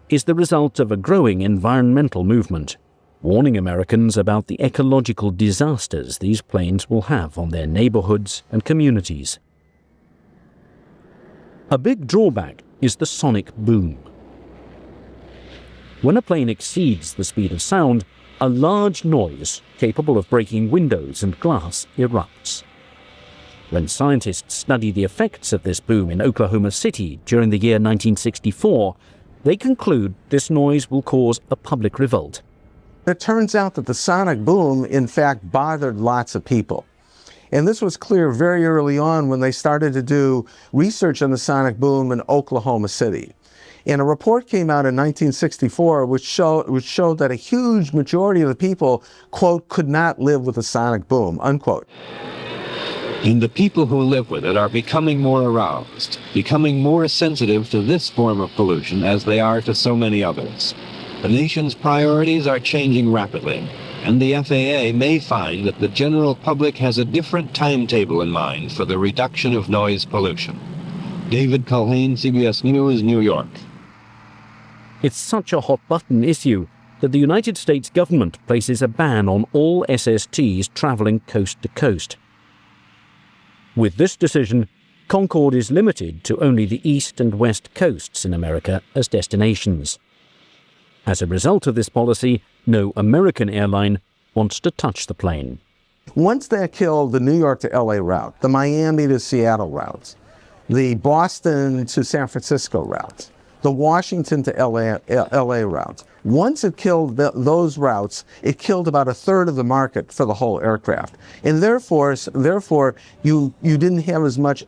is the result of a growing environmental movement, warning Americans about the ecological disasters these planes will have on their neighborhoods and communities. A big drawback is the sonic boom. When a plane exceeds the speed of sound, a large noise capable of breaking windows and glass erupts. When scientists study the effects of this boom in Oklahoma City during the year 1964, they conclude this noise will cause a public revolt. It turns out that the sonic boom, in fact, bothered lots of people. And this was clear very early on when they started to do research on the sonic boom in Oklahoma City. And a report came out in 1964 which showed that a huge majority of the people, quote, could not live with a sonic boom, unquote. And the people who live with it are becoming more aroused, becoming more sensitive to this form of pollution as they are to so many others. The nation's priorities are changing rapidly, and the FAA may find that the general public has a different timetable in mind for the reduction of noise pollution. David Culhane, CBS News, New York. It's such a hot-button issue that the United States government places a ban on all SSTs traveling coast to coast. With this decision, Concorde is limited to only the east and west coasts in America as destinations. As a result of this policy, no American airline wants to touch the plane. Once that killed the New York to LA route, the Miami to Seattle routes, the Boston to San Francisco routes, the Washington to LA routes. Once it killed those routes, it killed about a third of the market for the whole aircraft. And therefore you didn't have as much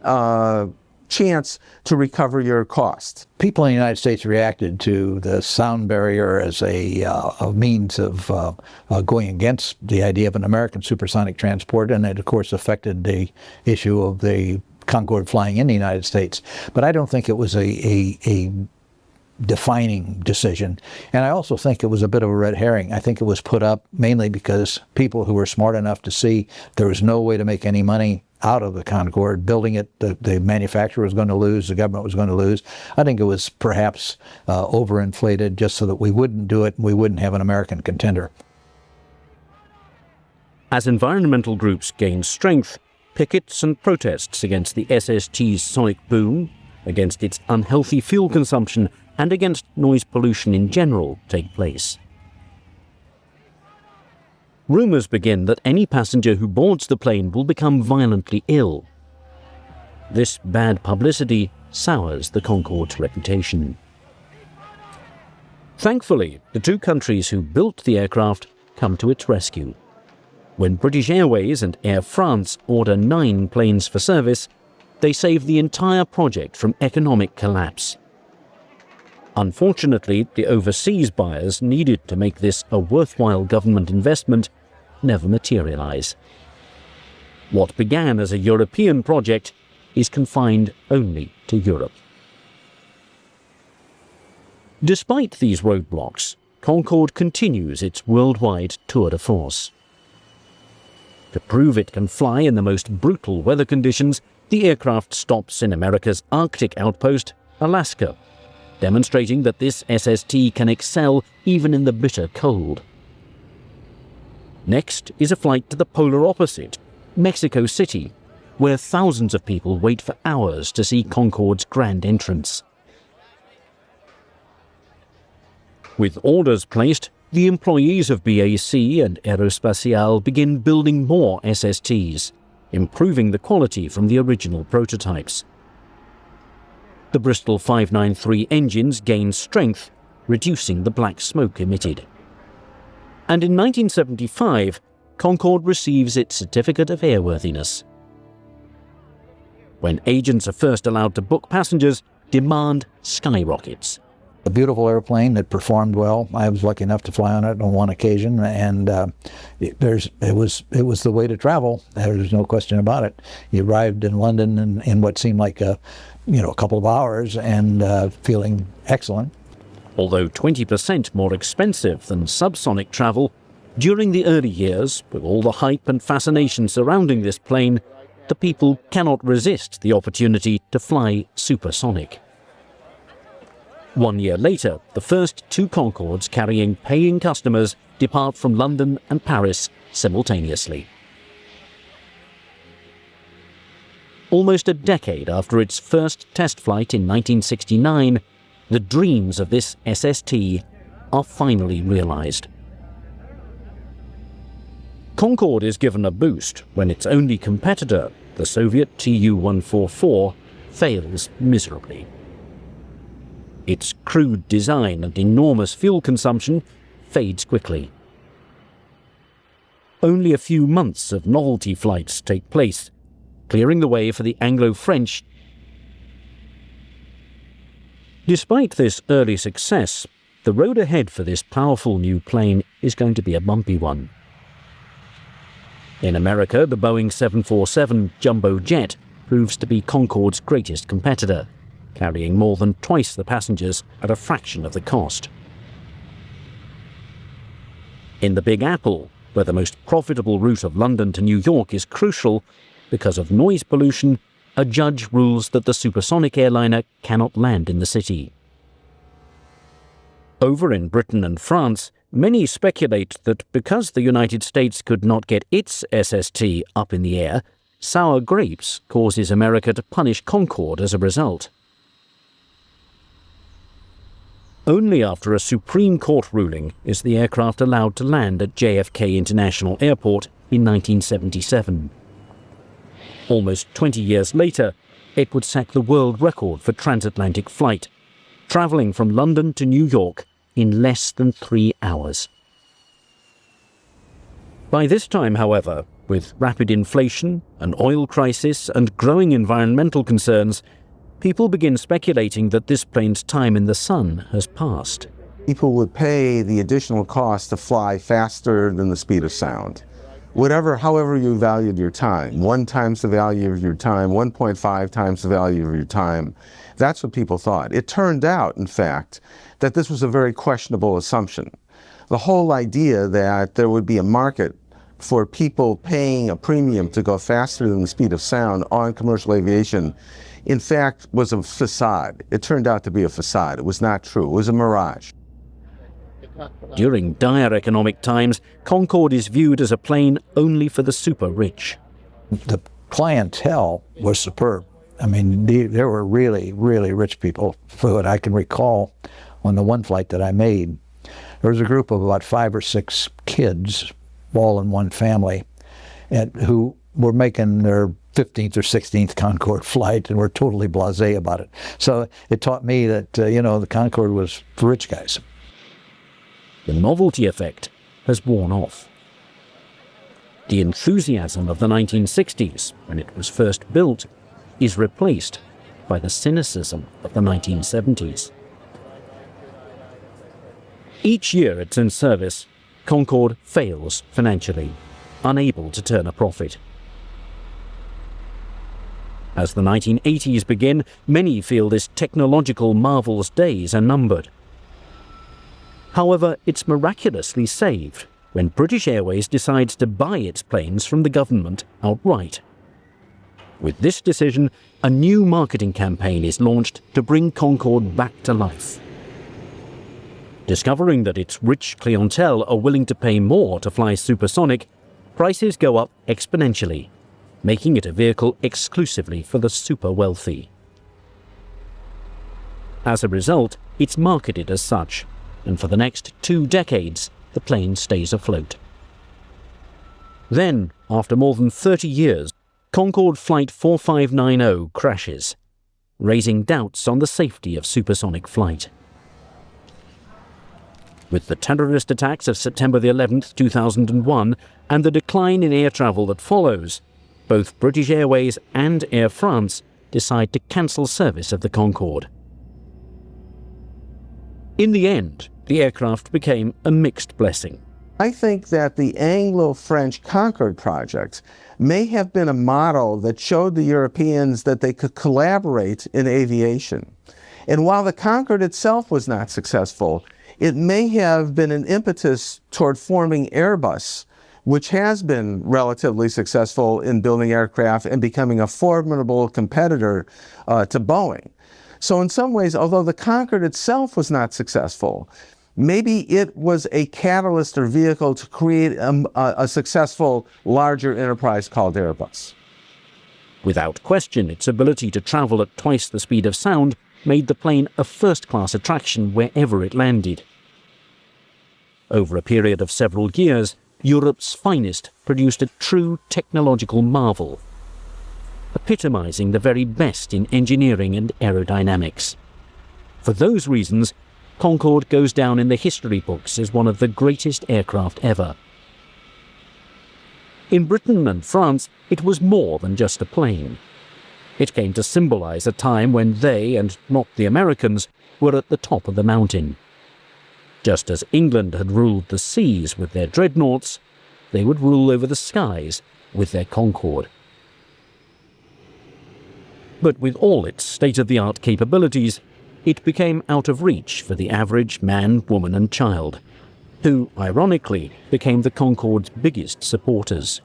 chance to recover your cost. People in the United States reacted to the sound barrier as a means of going against the idea of an American supersonic transport, and it of course affected the issue of the Concorde flying in the United States. But I don't think it was a defining decision. And I also think it was a bit of a red herring. I think it was put up mainly because people who were smart enough to see there was no way to make any money out of the Concorde, building it, the manufacturer was going to lose, the government was going to lose. I think it was perhaps overinflated just so that we wouldn't do it and we wouldn't have an American contender. As environmental groups gain strength, pickets and protests against the SST's sonic boom, against its unhealthy fuel consumption, and against noise pollution in general take place. Rumours begin that any passenger who boards the plane will become violently ill. This bad publicity sours the Concorde's reputation. Thankfully, the two countries who built the aircraft come to its rescue. When British Airways and Air France order 9 planes for service, they save the entire project from economic collapse. Unfortunately, the overseas buyers needed to make this a worthwhile government investment never materialize. What began as a European project is confined only to Europe. Despite these roadblocks, Concorde continues its worldwide tour de force. To prove it can fly in the most brutal weather conditions, the aircraft stops in America's Arctic outpost, Alaska, demonstrating that this SST can excel even in the bitter cold. Next is a flight to the polar opposite, Mexico City, where thousands of people wait for hours to see Concorde's grand entrance. With orders placed, the employees of BAC and Aerospatiale begin building more SSTs, improving the quality from the original prototypes. The Bristol 593 engines gain strength, reducing the black smoke emitted. And in 1975, Concorde receives its Certificate of Airworthiness. When agents are first allowed to book passengers, demand skyrockets. A beautiful airplane that performed well. I was lucky enough to fly on it on one occasion, and it was the way to travel. There's no question about it. You arrived in London in what seemed like a couple of hours, and feeling excellent. Although 20% more expensive than subsonic travel, during the early years, with all the hype and fascination surrounding this plane, the people cannot resist the opportunity to fly supersonic. 1 year later, the first 2 Concordes carrying paying customers depart from London and Paris simultaneously. Almost a decade after its first test flight in 1969, the dreams of this SST are finally realized. Concorde is given a boost when its only competitor, the Soviet Tu-144, fails miserably. Its crude design and enormous fuel consumption fades quickly. Only a few months of novelty flights take place, clearing the way for the Anglo-French. Despite this early success, the road ahead for this powerful new plane is going to be a bumpy one. In America, the Boeing 747 jumbo jet proves to be Concorde's greatest competitor, carrying more than twice the passengers at a fraction of the cost. In the Big Apple, where the most profitable route of London to New York is crucial, because of noise pollution, a judge rules that the supersonic airliner cannot land in the city. Over in Britain and France, many speculate that because the United States could not get its SST up in the air, sour grapes causes America to punish Concorde as a result. Only after a Supreme Court ruling is the aircraft allowed to land at JFK International Airport in 1977. Almost 20 years later, it would set the world record for transatlantic flight, travelling from London to New York in less than 3 hours. By this time, however, with rapid inflation, an oil crisis and growing environmental concerns, people begin speculating that this plane's time in the sun has passed. People would pay the additional cost to fly faster than the speed of sound. However you valued your time, 1 times the value of your time, 1.5 times the value of your time, that's what people thought. It turned out, in fact, that this was a very questionable assumption. The whole idea that there would be a market for people paying a premium to go faster than the speed of sound on commercial aviation, in fact, was a facade. It turned out to be a facade. It was not true. It was a mirage. During dire economic times, Concorde is viewed as a plane only for the super rich. The clientele was superb. I mean, there were really, really rich people. For what I can recall, on the one flight that I made, there was a group of about 5 or 6 kids, all in one family, who were making their 15th or 16th Concorde flight and were totally blasé about it. So it taught me that, the Concorde was for rich guys. The novelty effect has worn off. The enthusiasm of the 1960s, when it was first built, is replaced by the cynicism of the 1970s. Each year it's in service, Concorde fails financially, unable to turn a profit. As the 1980s begin, many feel this technological marvel's days are numbered. However, it's miraculously saved when British Airways decides to buy its planes from the government outright. With this decision, a new marketing campaign is launched to bring Concorde back to life. Discovering that its rich clientele are willing to pay more to fly supersonic, prices go up exponentially, making it a vehicle exclusively for the super wealthy. As a result, it's marketed as such, and for the next 2 decades, the plane stays afloat. Then, after more than 30 years, Concorde Flight 4590 crashes, raising doubts on the safety of supersonic flight. With the terrorist attacks of September the 11th, 2001, and the decline in air travel that follows, both British Airways and Air France decide to cancel service of the Concorde. In the end, the aircraft became a mixed blessing. I think that the Anglo-French Concorde project may have been a model that showed the Europeans that they could collaborate in aviation. And while the Concorde itself was not successful, it may have been an impetus toward forming Airbus, which has been relatively successful in building aircraft and becoming a formidable competitor to Boeing. So in some ways, although the Concorde itself was not successful, maybe it was a catalyst or vehicle to create a successful, larger enterprise called Airbus. Without question, its ability to travel at twice the speed of sound made the plane a first-class attraction wherever it landed. Over a period of several years, Europe's finest produced a true technological marvel, epitomizing the very best in engineering and aerodynamics. For those reasons, Concorde goes down in the history books as one of the greatest aircraft ever. In Britain and France, it was more than just a plane. It came to symbolize a time when they, and not the Americans, were at the top of the mountain. Just as England had ruled the seas with their dreadnoughts, they would rule over the skies with their Concorde. But with all its state-of-the-art capabilities, it became out of reach for the average man, woman and child, who, ironically, became the Concorde's biggest supporters.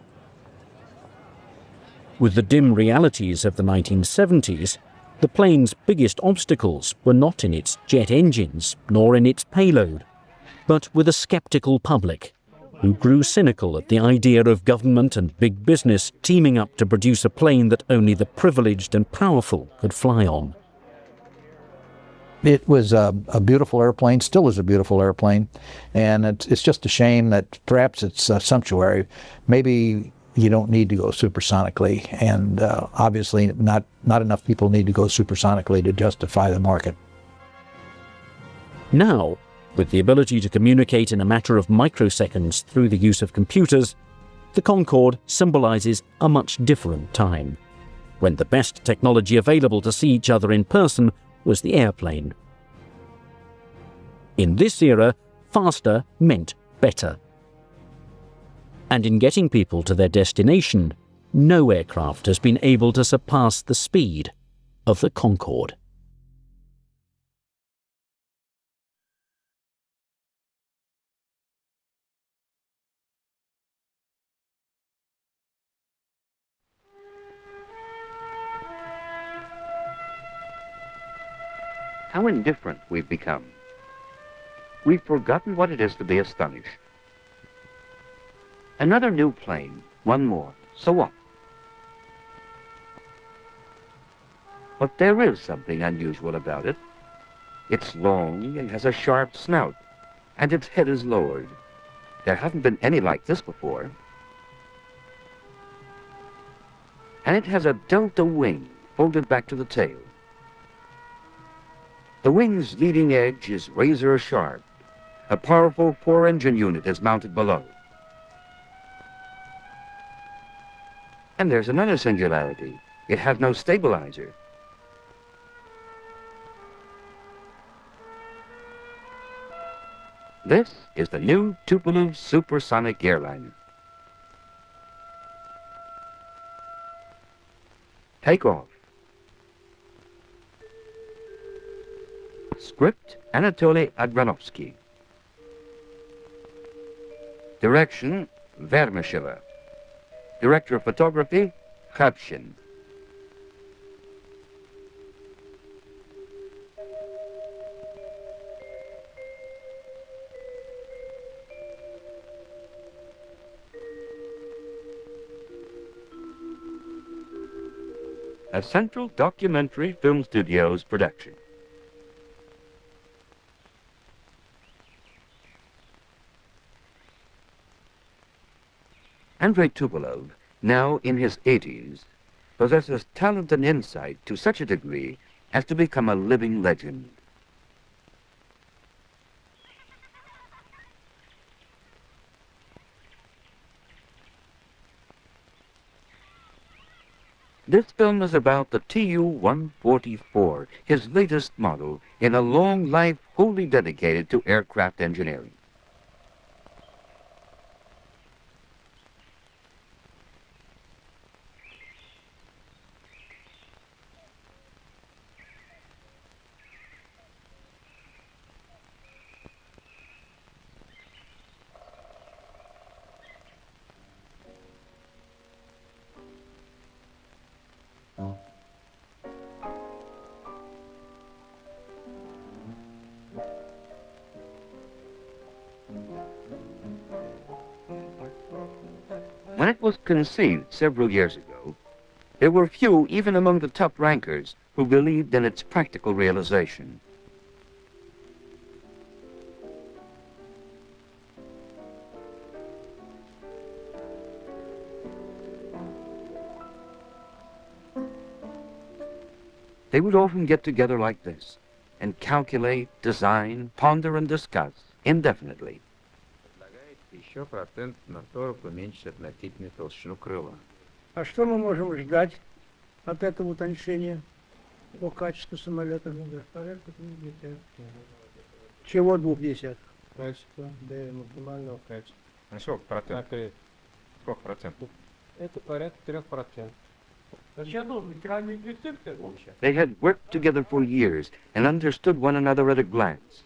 With the dim realities of the 1970s, the plane's biggest obstacles were not in its jet engines, nor in its payload, but with a skeptical public, who grew cynical at the idea of government and big business teaming up to produce a plane that only the privileged and powerful could fly on. It was a beautiful airplane, still is a beautiful airplane, and it's just a shame that perhaps it's sumptuary. Maybe you don't need to go supersonically, and obviously not enough people need to go supersonically to justify the market. Now, with the ability to communicate in a matter of microseconds through the use of computers, the Concorde symbolizes a much different time, when the best technology available to see each other in person was the airplane. In this era, faster meant better. And in getting people to their destination, no aircraft has been able to surpass the speed of the Concorde. How indifferent we've become. We've forgotten what it is to be astonished. Another new plane, one more, so what? But there is something unusual about it. It's long and has a sharp snout, and its head is lowered. There haven't been any like this before. And it has a delta wing folded back to the tail. The wing's leading edge is razor sharp. A powerful four-engine unit is mounted below. And there's another singularity. It has no stabilizer. This is the new Tupolev Supersonic Airliner. Take off. Script, Anatoly Agranovsky. Direction, Vermisheva. Director of Photography, Khavshin. A Central Documentary Film Studios production. Andrei Tupolev, now in his 80s, possesses talent and insight to such a degree as to become a living legend. This film is about the Tu-144, his latest model in a long life wholly dedicated to aircraft engineering. When it was conceived several years ago, there were few, even among the top rankers, who believed in its practical realization. They would often get together like this and calculate, design, ponder, and discuss indefinitely. Еще процент на 40 уменьшить относительную толщину крыла. А что мы можем ждать от этого утончения по качеству самолета? Чего 2,10? Качество, да, максимального качества. На сколько процентов? Сколько процентов? Это порядка 3%. They had worked together for years and understood one another at a glance.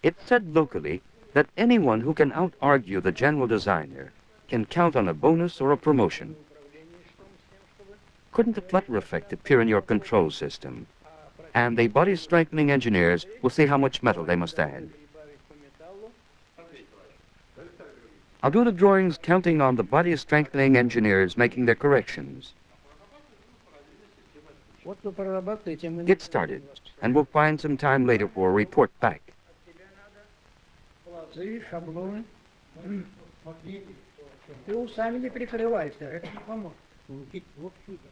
It's said locally that anyone who can out-argue the general designer can count on a bonus or a promotion. Couldn't the flutter effect appear in your control system? And the body-strengthening engineers will see how much metal they must add. I'll do the drawings counting on the body-strengthening engineers making their corrections. Get started, and we'll find some time later for a report back.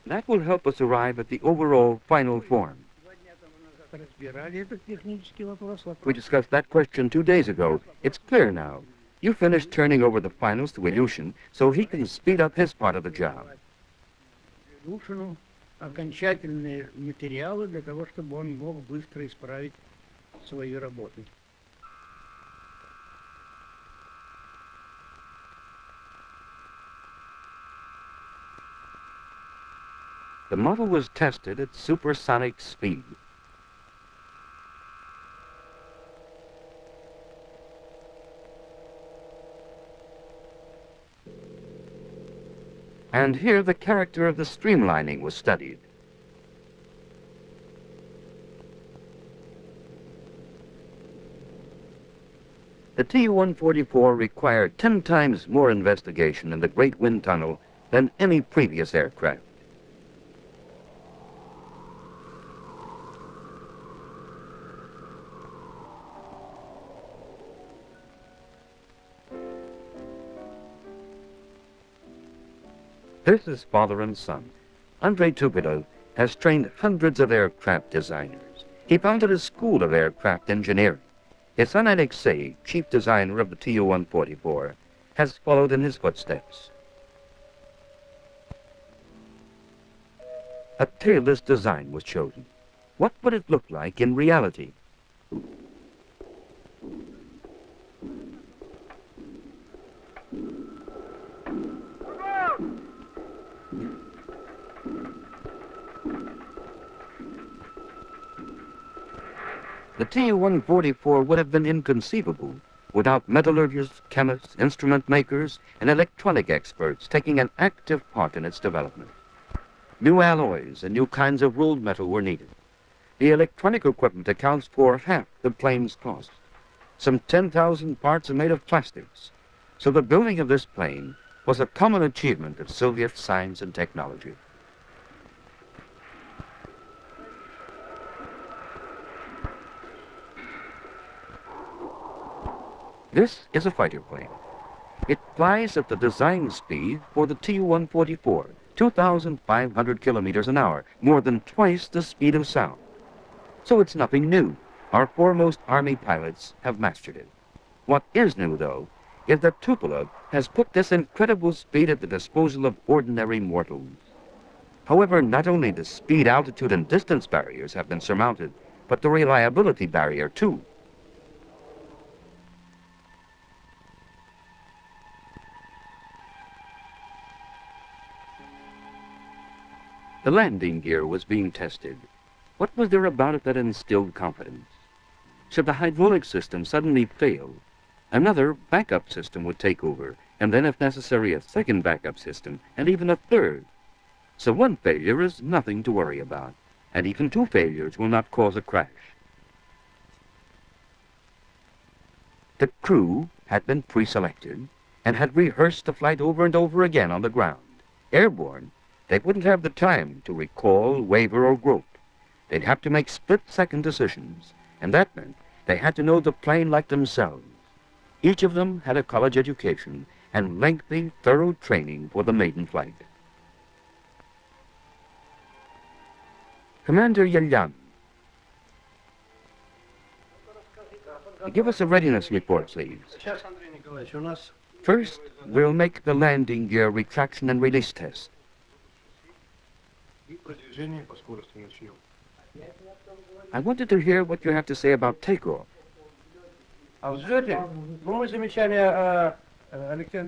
That will help us arrive at the overall final form. We discussed that question 2 days ago. It's clear now. You finished turning over the finals to Ilyushin so he can speed up his part of the job. Окончательные материалы для того, чтобы он мог быстро исправить свои работы. The model was tested at supersonic speed. And here the character of the streamlining was studied. The Tu-144 required 10 times more investigation in the Great Wind Tunnel than any previous aircraft. This is father and son. Andrei Tupolev has trained hundreds of aircraft designers. He founded a school of aircraft engineering. His son Alexei, chief designer of the Tu-144, has followed in his footsteps. A tailless design was chosen. What would it look like in reality? The Tu-144 would have been inconceivable without metallurgists, chemists, instrument makers, and electronic experts taking an active part in its development. New alloys and new kinds of rolled metal were needed. The electronic equipment accounts for half the plane's cost. Some 10,000 parts are made of plastics, so the building of this plane was a common achievement of Soviet science and technology. This is a fighter plane. It flies at the design speed for the Tu-144, 2,500 kilometers an hour, more than twice the speed of sound. So it's nothing new. Our foremost Army pilots have mastered it. What is new, though, is that Tupolev has put this incredible speed at the disposal of ordinary mortals. However, not only the speed, altitude, and distance barriers have been surmounted, but the reliability barrier, too. The landing gear was being tested. What was there about it that instilled confidence? Should the hydraulic system suddenly fail, another backup system would take over, and then, if necessary, a second backup system, and even a third. So one failure is nothing to worry about, and even two failures will not cause a crash. The crew had been pre-selected and had rehearsed the flight over and over again on the ground. Airborne, they wouldn't have the time to recall, waver, or grope. They'd have to make split-second decisions, and that meant they had to know the plane like themselves. Each of them had a college education and lengthy, thorough training for the maiden flight. Commander Yelyan, give us a readiness report, please. First, we'll make the landing gear retraction and release test. I wanted to hear what you have to say about takeoff.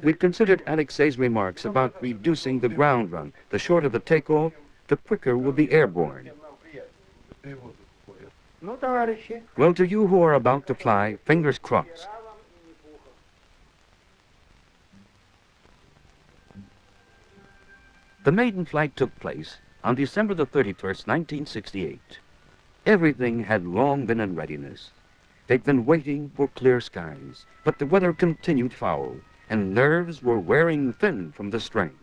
We considered Alexei's remarks about reducing the ground run. The shorter the takeoff, the quicker we'll be airborne. Well, to you who are about to fly, fingers crossed. The maiden flight took place on December the 31st, 1968. Everything had long been in readiness. They'd been waiting for clear skies, but the weather continued foul, and nerves were wearing thin from the strain.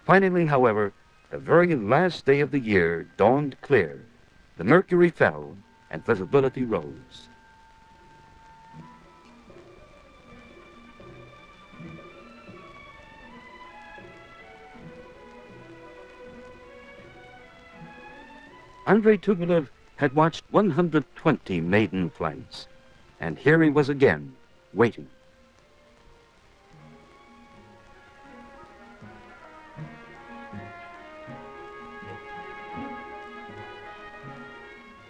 Finally, however, the very last day of the year dawned clear. The mercury fell, and visibility rose. Andrei Tupolev had watched 120 maiden flights, and here he was again, waiting.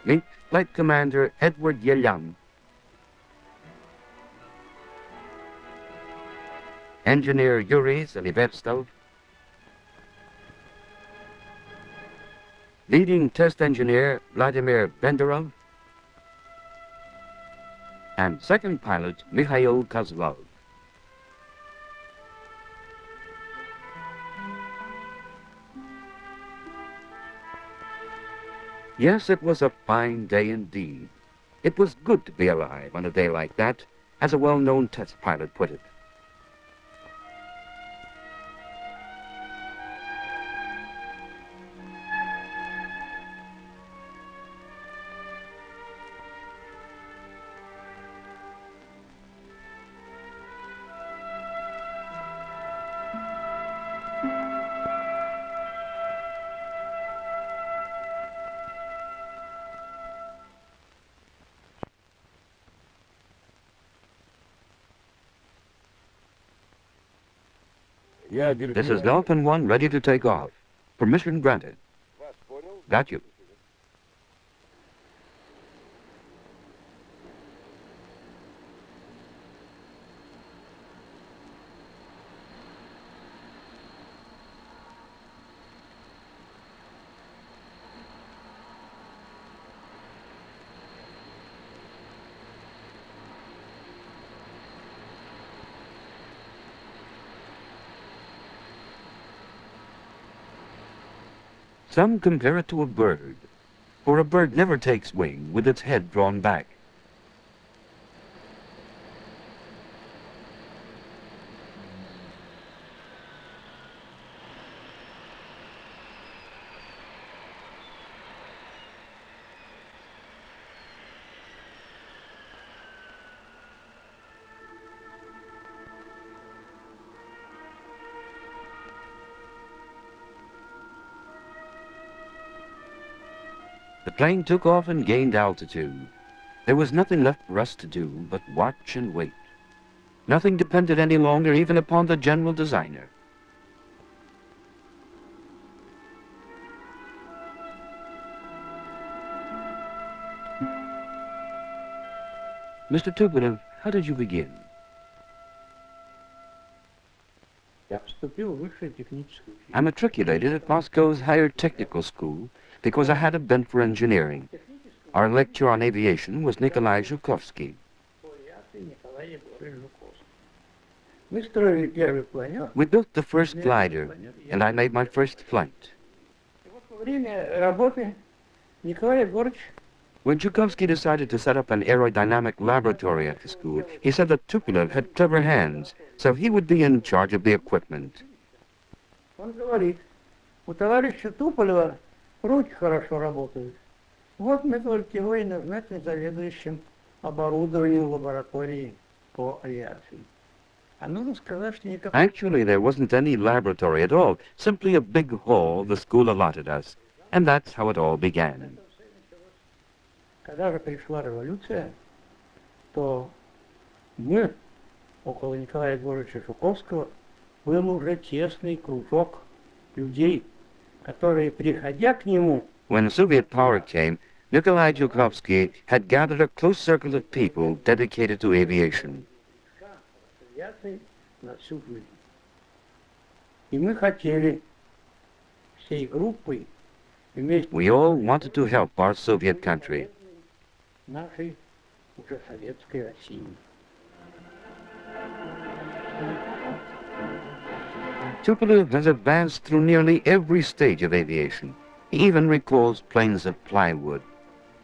Meet Flight Commander Edward Yelyan, Engineer Yuri Zalivestov, Leading Test Engineer Vladimir Benderov, and Second Pilot Mikhail Kozlov. Yes, it was a fine day indeed. It was good to be alive on a day like that, as a well-known test pilot put it. This is Dolphin 1 ready to take off. Permission granted. Got you. Some compare it to a bird, for a bird never takes wing with its head drawn back. The plane took off and gained altitude. There was nothing left for us to do but watch and wait. Nothing depended any longer even upon the general designer. Mr. Tupolev, how did you begin? I matriculated at Moscow's higher technical school because I had a bent for engineering. Our lecturer on aviation was Nikolai Zhukovsky. We built the first glider, and I made my first flight. When Zhukovsky decided to set up an aerodynamic laboratory at the school, he said that Tupolev had clever hands, so he would be in charge of the equipment. Он говорит, у товарища Туполева руки хорошо работают. Вот мы только его и назначили заведующим оборудованием лаборатории по авиации. А нужно сказать, что никакого... Actually, there wasn't any laboratory at all, simply a big hall the school allotted us. And that's how it all began. Когда же пришла революция, то мы, около Николая Егоровича Жуковского, был уже тесный кружок людей, которые, приходя к нему... When Soviet power came, Nikolai Zhukovsky had gathered a close circle of people dedicated to aviation. На всю жизнь. И мы хотели всей группой вместе... We all wanted to help our Soviet country. Нашей уже советской России. Tupolev has advanced through nearly every stage of aviation. He even recalls planes of plywood.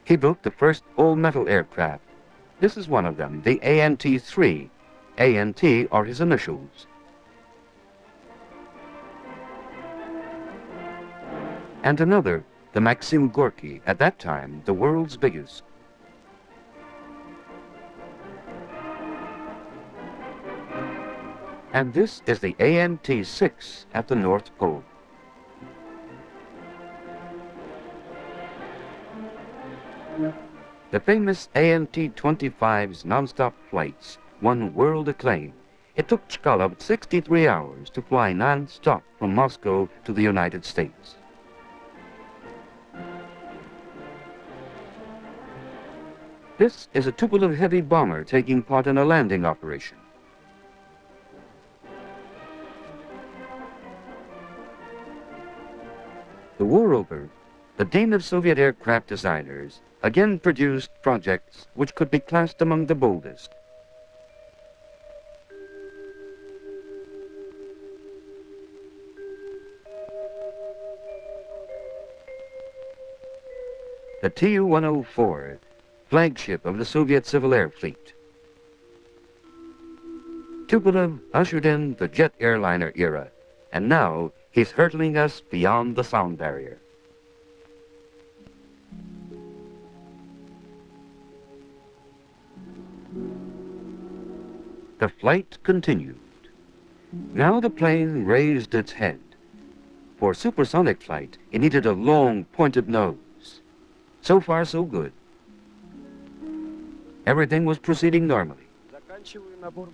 He built the first all-metal aircraft. This is one of them, the ANT-3. ANT are his initials. And another, the Maxim Gorky, at that time the world's biggest. And this is the ANT-6 at the North Pole. The famous ANT-25's non-stop flights won world acclaim. It took Chkalov 63 hours to fly non-stop from Moscow to the United States. This is a Tupolev heavy bomber taking part in a landing operation. The war over, the Dean of Soviet aircraft designers again produced projects which could be classed among the boldest. The Tu-104, flagship of the Soviet Civil Air Fleet. Tupolev ushered in the jet airliner era, and now he's hurtling us beyond the sound barrier. The flight continued. Now the plane raised its head. For supersonic flight, it needed a long, pointed nose. So far, so good. Everything was proceeding normally.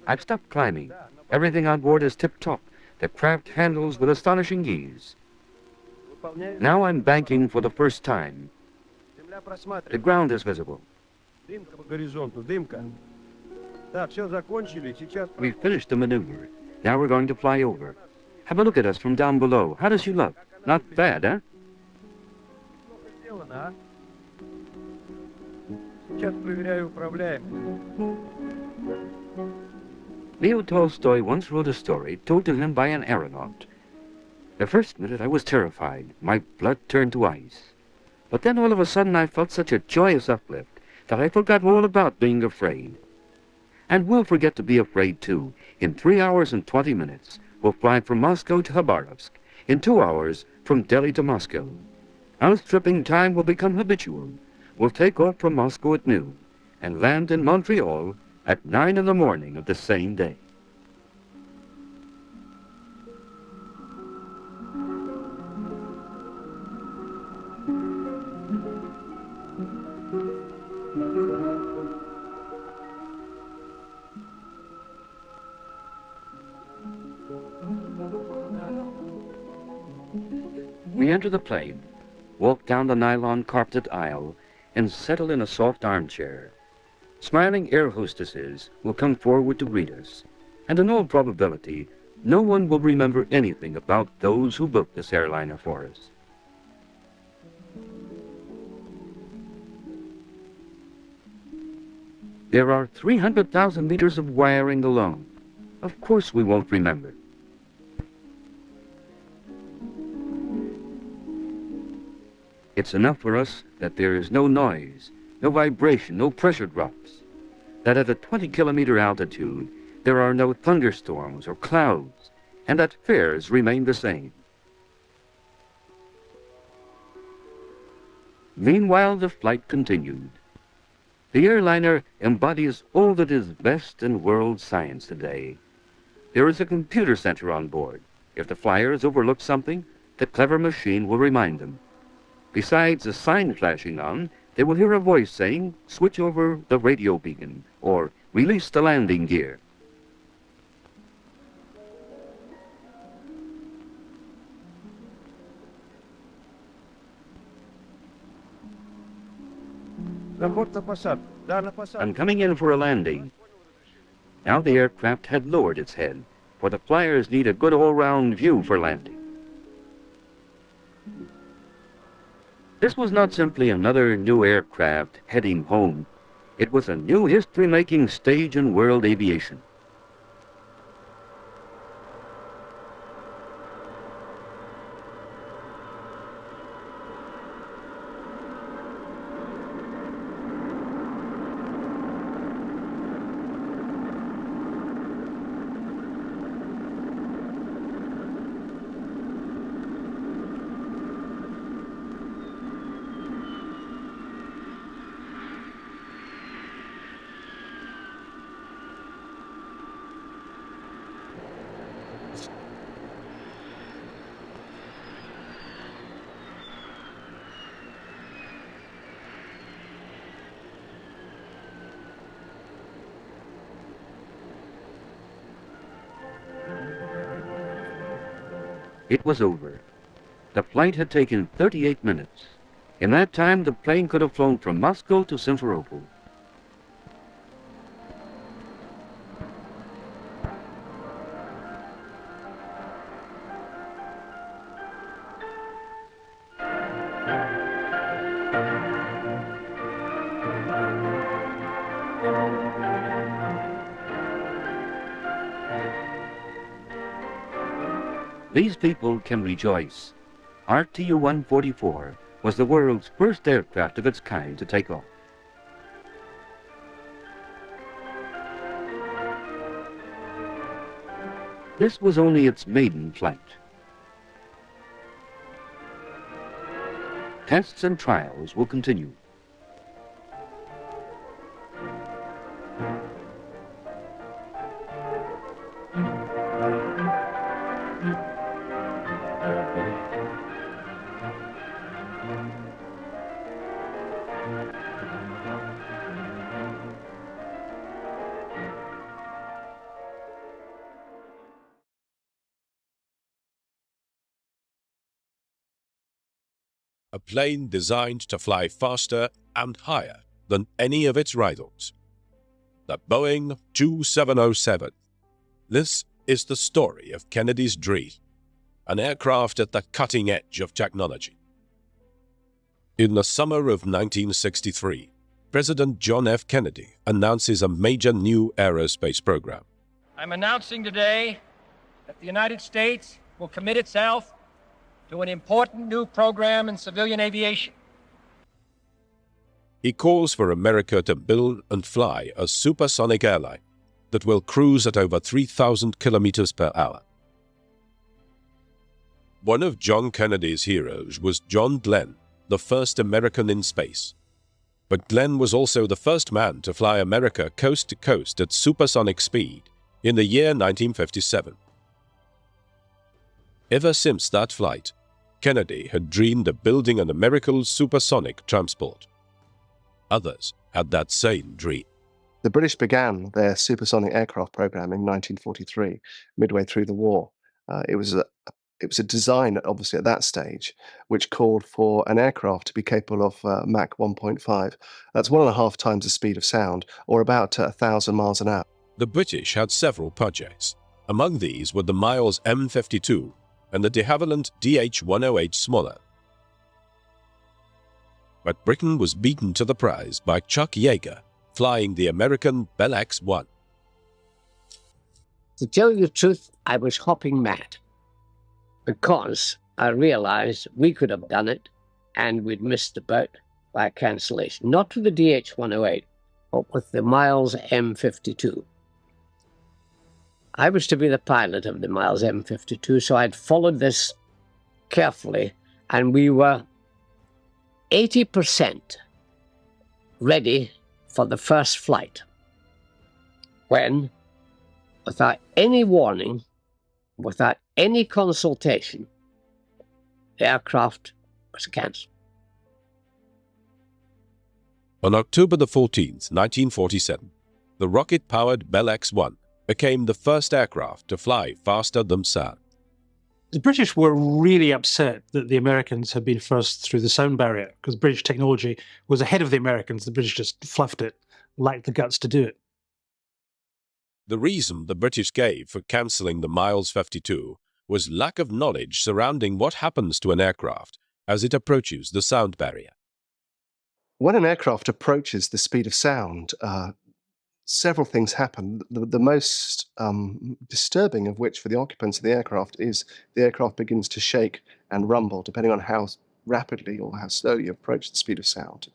I've stopped climbing. Everything on board is tip-top. the craft handles with astonishing ease. Now I'm banking for the first time. The ground is visible. We've finished the maneuver. Now we're going to fly over. Have a look at us from down below. How does she look? Not bad, huh? Leo Tolstoy once wrote a story told to him by an aeronaut. The first minute I was terrified. My blood turned to ice. But then all of a sudden I felt such a joyous uplift that I forgot all about being afraid. And we'll forget to be afraid too. In 3 hours and 20 minutes, we'll fly from Moscow to Khabarovsk. In 2 hours, from Delhi to Moscow. Outstripping time will become habitual. We'll take off from Moscow at noon and land in Montreal at 9 in the morning of the same day. We enter the plane, walk down the nylon carpeted aisle, and settle in a soft armchair. Smiling air hostesses will come forward to greet us, and in all probability, no one will remember anything about those who booked this airliner for us. There are 300,000 meters of wiring alone. Of course we won't remember. It's enough for us that there is no noise, no vibration, no pressure drops. That at a 20-kilometer altitude, there are no thunderstorms or clouds, and that fares remain the same. Meanwhile, the flight continued. The airliner embodies all that is best in world science today. There is a computer center on board. If the flyers overlook something, the clever machine will remind them. Besides a sign flashing on, they will hear a voice saying, "Switch over the radio beacon," or "Release the landing gear." I'm coming in for a landing. Now the aircraft had lowered its head, for the flyers need a good all-round view for landing. This was not simply another new aircraft heading home. It was a new history-making stage in world aviation. It was over. The flight had taken 38 minutes. In that time, the plane could have flown from Moscow to Simferopol. These people can rejoice. Our Tu-144 was the world's first aircraft of its kind to take off. This was only its maiden flight. Tests and trials will continue. a plane designed to fly faster and higher than any of its rivals. The Boeing 2707. This is the story of Kennedy's dream, an aircraft at the cutting edge of technology. In the summer of 1963, President John F. Kennedy announces a major new aerospace program. I'm announcing today that the United States will commit itself to an important new program in civilian aviation. He calls for America to build and fly a supersonic airline that will cruise at over 3,000 kilometers per hour. One of John Kennedy's heroes was John Glenn, the first American in space. But Glenn was also the first man to fly America coast to coast at supersonic speed in the year 1957. Ever since that flight, Kennedy had dreamed of building an American supersonic transport. Others had that same dream. The British began their supersonic aircraft program in 1943, midway through the war. It was a design, obviously, at that stage, which called for an aircraft to be capable of Mach 1.5. That's 1.5 times the speed of sound, or about 1,000 miles an hour. The British had several projects. Among these were the Miles M52 and the de Havilland DH-108 smaller. But Britain was beaten to the prize by Chuck Yeager, flying the American Bell X-1. To tell you the truth, I was hopping mad, because I realized we could have done it and we'd missed the boat by cancellation. Not with the DH-108, but with the Miles M52. I was to be the pilot of the Miles M52, so I'd followed this carefully, and we were 80% ready for the first flight, when, without any warning, without any consultation, the aircraft was cancelled. On October the 14th, 1947, the rocket-powered Bell X-1 became the first aircraft to fly faster than sound. The British were really upset that the Americans had been first through the sound barrier, because British technology was ahead of the Americans. The British just fluffed it, lacked the guts to do it. The reason the British gave for cancelling the Miles 52 was lack of knowledge surrounding what happens to an aircraft as it approaches the sound barrier. When an aircraft approaches the speed of sound, several things happen. The most disturbing of which for the occupants of the aircraft is the aircraft begins to shake and rumble, depending on how rapidly or how slowly you approach the speed of sound.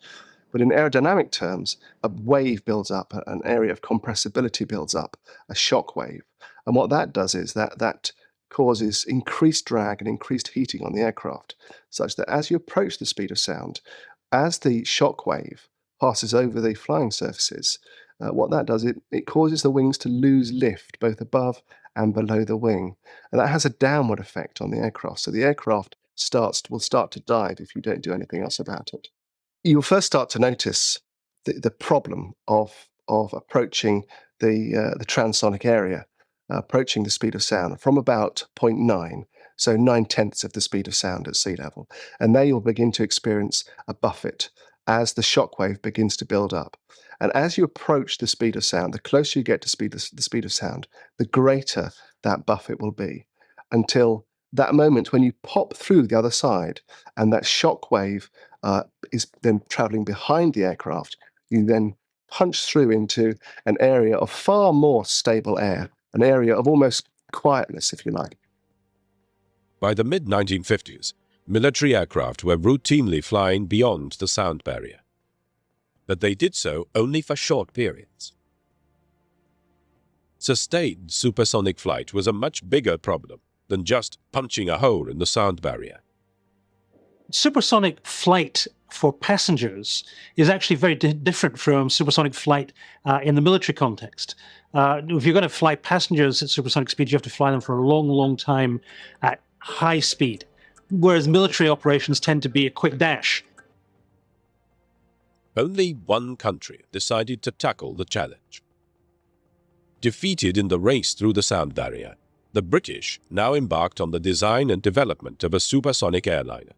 But in aerodynamic terms, a wave builds up, an area of compressibility builds up, a shock wave. And what that does is that causes increased drag and increased heating on the aircraft, such that as you approach the speed of sound, as the shock wave passes over the flying surfaces, what that does, it causes the wings to lose lift both above and below the wing. And that has a downward effect on the aircraft. So the aircraft will start to dive if you don't do anything else about it. You'll first start to notice the problem of approaching the transonic area, approaching the speed of sound from about 0.9, so 9/10 of the speed of sound at sea level. And there you'll begin to experience a buffet as the shock wave begins to build up. And as you approach the speed of sound, the closer you get to the speed of sound, the greater that buffet will be, until that moment when you pop through the other side and that shock wave is then traveling behind the aircraft, you then punch through into an area of far more stable air, an area of almost quietness, if you like. By the mid-1950s, military aircraft were routinely flying beyond the sound barrier, but they did so only for short periods. Sustained supersonic flight was a much bigger problem than just punching a hole in the sound barrier. Supersonic flight for passengers is actually very different from supersonic flight in the military context. If you're going to fly passengers at supersonic speed, you have to fly them for a long, long time at high speed, whereas military operations tend to be a quick dash. Only one country decided to tackle the challenge. Defeated in the race through the sound barrier, the British now embarked on the design and development of a supersonic airliner.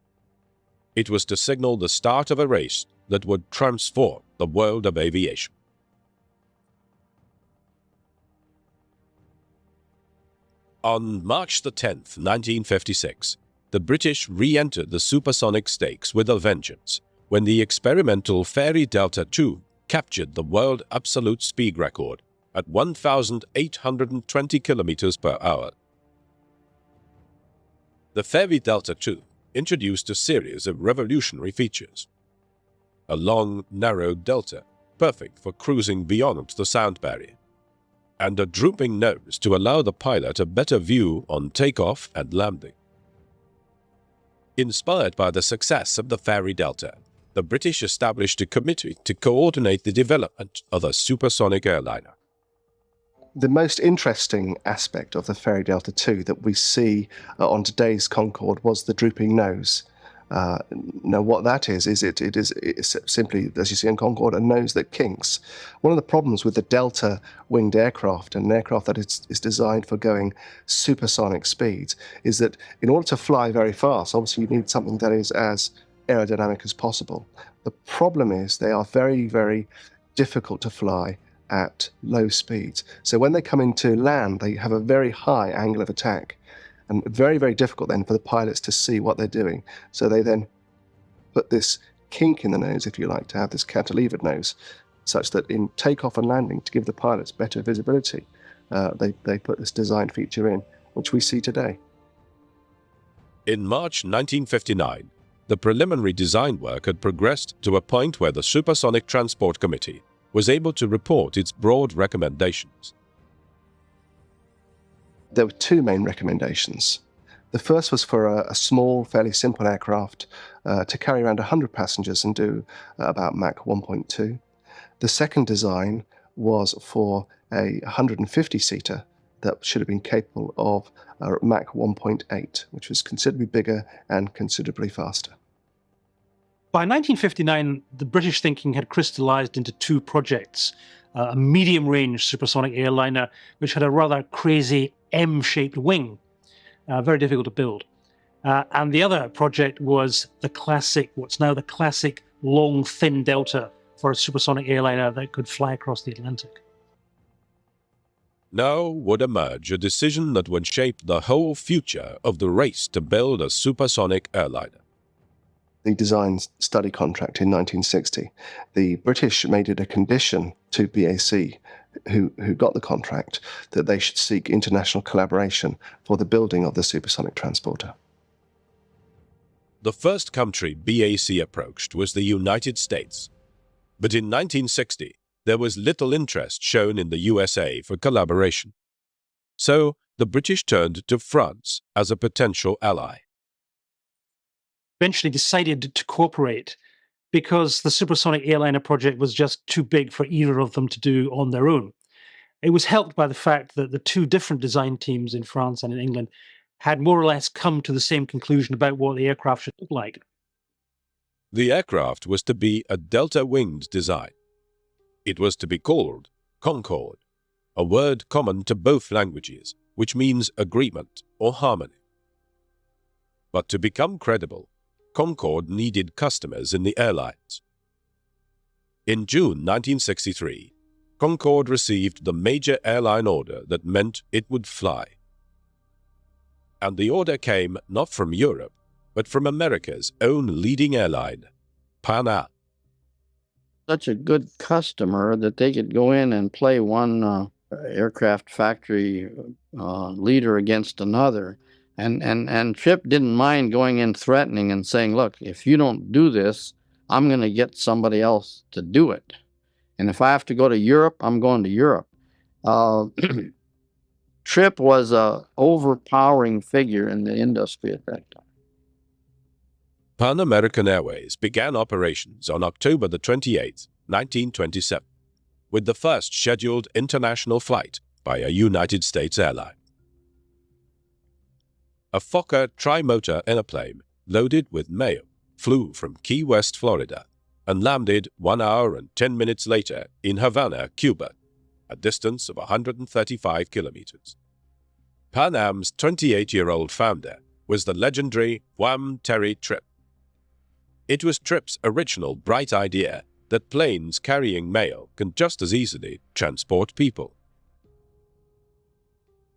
It was to signal the start of a race that would transform the world of aviation. On March the 10th, 1956, the British re-entered the supersonic stakes with a vengeance when the experimental Fairy Delta II captured the world absolute speed record at 1,820 kilometers per hour. The Fairy Delta II introduced a series of revolutionary features. A long, narrow delta, perfect for cruising beyond the sound barrier, and a drooping nose to allow the pilot a better view on takeoff and landing. Inspired by the success of the Fairy Delta, the British established a committee to coordinate the development of a supersonic airliner. The most interesting aspect of the Fairy Delta II that we see on today's Concorde was the drooping nose. Now, what that is it's simply, as you see in Concorde, a nose that kinks. One of the problems with the Delta-winged aircraft, and an aircraft that is designed for going supersonic speeds, is that in order to fly very fast, obviously you need something that is as aerodynamic as possible. The problem is they are very, very difficult to fly at low speeds. So when they come into land, they have a very high angle of attack, and very, very difficult then for the pilots to see what they're doing. So they then put this kink in the nose, if you like, to have this cantilevered nose, such that in takeoff and landing, to give the pilots better visibility, they put this design feature in, which we see today. In March 1959, the preliminary design work had progressed to a point where the Supersonic Transport Committee was able to report its broad recommendations. There were two main recommendations. The first was for a small, fairly simple aircraft to carry around 100 passengers and do about Mach 1.2. The second design was for a 150-seater that should have been capable of Mach 1.8, which was considerably bigger and considerably faster. By 1959, the British thinking had crystallized into two projects. A medium-range supersonic airliner, which had a rather crazy M-shaped wing, very difficult to build. And the other project was the classic, what's now the classic long, thin delta for a supersonic airliner that could fly across the Atlantic. Now would emerge a decision that would shape the whole future of the race to build a supersonic airliner. The design study contract in 1960, the British made it a condition to BAC, who got the contract, that they should seek international collaboration for the building of the supersonic transporter. The first country BAC approached was the United States. But in 1960, there was little interest shown in the USA for collaboration. So the British turned to France as a potential ally. Eventually decided to cooperate because the supersonic airliner project was just too big for either of them to do on their own. It was helped by the fact that the two different design teams in France and in England had more or less come to the same conclusion about what the aircraft should look like. The aircraft was to be a delta-winged design. It was to be called Concorde, a word common to both languages, which means agreement or harmony. But to become credible, Concorde needed customers in the airlines. In June 1963, Concorde received the major airline order that meant it would fly. And the order came not from Europe, but from America's own leading airline, Pan Am. Such a good customer that they could go in and play one aircraft factory leader against another. And Tripp didn't mind going in threatening and saying, look, if you don't do this, I'm going to get somebody else to do it. And if I have to go to Europe, I'm going to Europe. Tripp was an overpowering figure in the industry at that time. Pan American Airways began operations on October the 28th, 1927, with the first scheduled international flight by a United States airline. A Fokker tri-motor airplane loaded with mail flew from Key West, Florida, and landed 1 hour and 10 minutes later in Havana, Cuba, a distance of 135 kilometers. Pan Am's 28-year-old founder was the legendary Wham Terry Tripp. It was Tripp's original bright idea that planes carrying mail can just as easily transport people.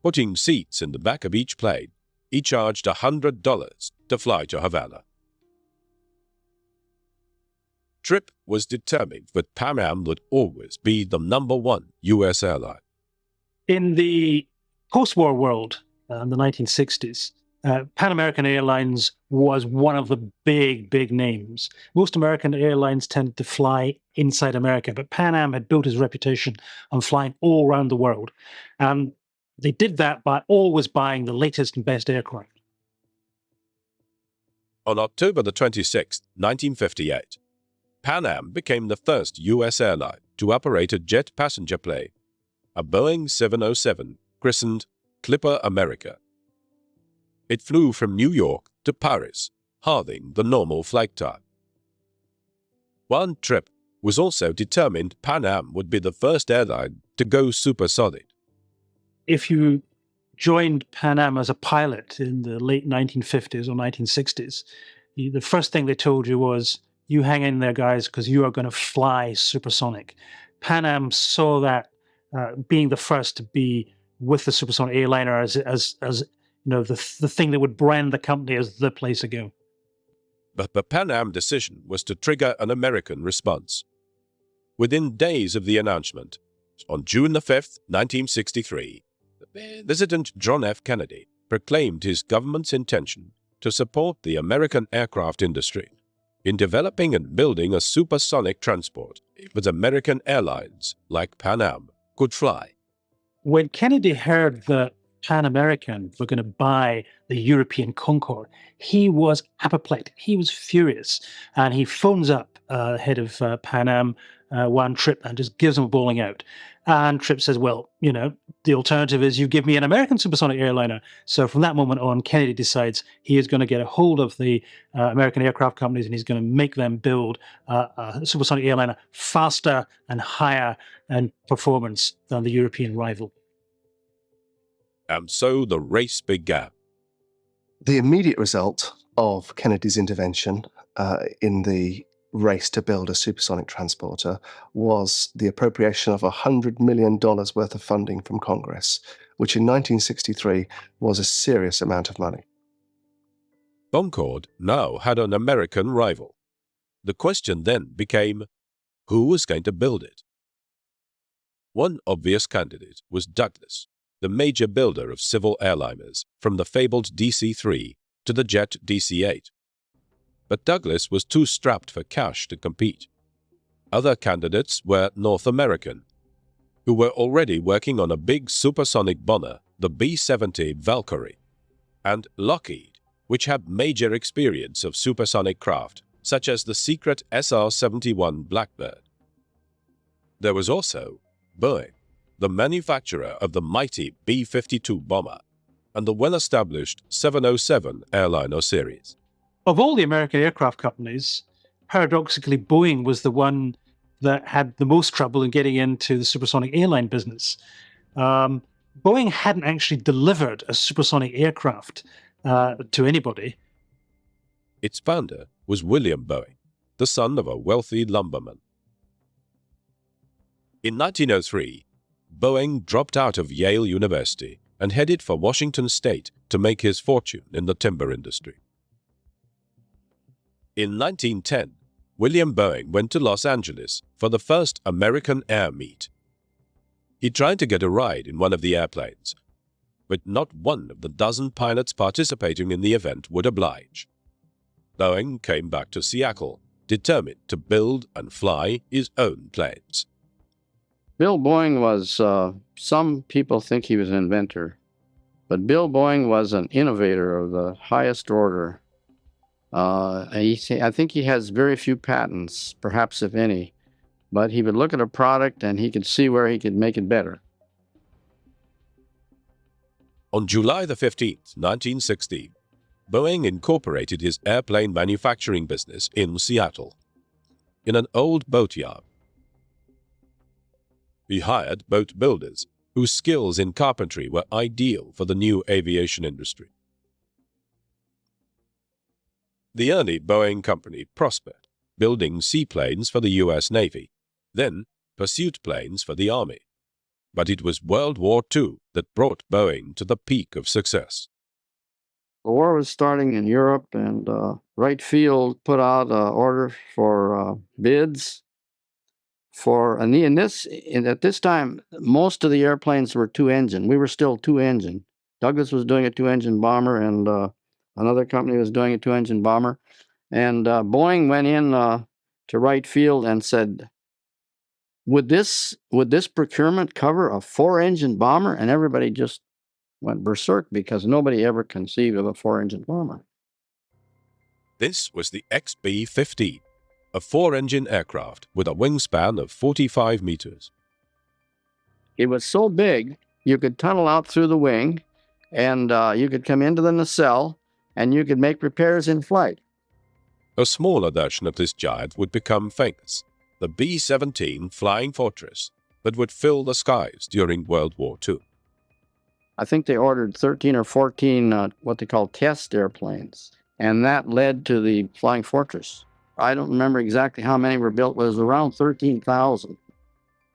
Putting seats in the back of each plane, he charged $100 to fly to Havana. Tripp was determined that Pan Am would always be the #1 U.S. airline. In the post-war world, in the 1960s, Pan American Airlines was one of the big names. Most American airlines tended to fly inside America, but Pan Am had built his reputation on flying all around the world. And they did that by always buying the latest and best aircraft. On October the 26th, 1958, Pan Am became the first U.S. airline to operate a jet passenger plane, a Boeing 707 christened Clipper America. It flew from New York to Paris, halving the normal flight time. One Tripp was also determined Pan Am would be the first airline to go supersonic. If you joined Pan Am as a pilot in the late 1950s or 1960s, the first thing they told you was, you hang in there, guys, because you are going to fly supersonic. Pan Am saw that being the first to be with the supersonic airliner as you know, the thing that would brand the company as the place to go. But the Pan Am decision was to trigger an American response. Within days of the announcement, on June the 5th, 1963, President John F. Kennedy proclaimed his government's intention to support the American aircraft industry in developing and building a supersonic transport that American airlines like Pan Am could fly. When Kennedy heard that Pan American were going to buy the European Concorde, he was apoplectic. He was furious. And he phones up head of Pan Am, one Tripp, and just gives him a bawling out. And Tripp says, well, you know, the alternative is you give me an American supersonic airliner. So from that moment on, Kennedy decides he is going to get a hold of the American aircraft companies and he's going to make them build a supersonic airliner faster and higher in performance than the European rival. And so the race began. The immediate result of Kennedy's intervention in the race to build a supersonic transporter was the appropriation of $100 million worth of funding from Congress, which in 1963 was a serious amount of money. Concorde now had an American rival. The question then became, who was going to build it? One obvious candidate was Douglas, the major builder of civil airliners, from the fabled DC-3 to the jet DC-8. But Douglas was too strapped for cash to compete. Other candidates were North American, who were already working on a big supersonic bomber, the B-70 Valkyrie, and Lockheed, which had major experience of supersonic craft, such as the secret SR-71 Blackbird. There was also Boeing, the manufacturer of the mighty B-52 bomber and the well-established 707 airliner series. Of all the American aircraft companies, paradoxically, Boeing was the one that had the most trouble in getting into the supersonic airline business. Boeing hadn't actually delivered a supersonic aircraft to anybody. Its founder was William Boeing, the son of a wealthy lumberman. In 1903, Boeing dropped out of Yale University and headed for Washington State to make his fortune in the timber industry. In 1910, William Boeing went to Los Angeles for the first American Air Meet. He tried to get a ride in one of the airplanes, but not one of the dozen pilots participating in the event would oblige. Boeing came back to Seattle, determined to build and fly his own planes. Bill Boeing was, some people think he was an inventor, but Bill Boeing was an innovator of the highest order. I think he has very few patents, perhaps if any, but he would look at a product and he could see where he could make it better. On July the 15th, 1916, Boeing incorporated his airplane manufacturing business in Seattle, in an old boatyard. He hired boat builders whose skills in carpentry were ideal for the new aviation industry. The early Boeing company prospered, building seaplanes for the US Navy, then pursuit planes for the Army. But it was World War II that brought Boeing to the peak of success. The war was starting in Europe, and Wright Field put out an order for bids for, at this time, most of the airplanes were two-engine. We were still two-engine. Douglas was doing a two-engine bomber, and another company was doing a two-engine bomber. And Boeing went in to Wright Field and said, would this procurement cover a four-engine bomber? And everybody just went berserk because nobody ever conceived of a four-engine bomber. This was the XB-15, a four-engine aircraft with a wingspan of 45 meters. It was so big, you could tunnel out through the wing, and you could come into the nacelle, and you could make repairs in flight. A smaller version of this giant would become famous, the B-17 Flying Fortress, that would fill the skies during World War II. I think they ordered 13 or 14 what they call test airplanes, and that led to the Flying Fortress. I don't remember exactly how many were built, but it was around 13,000.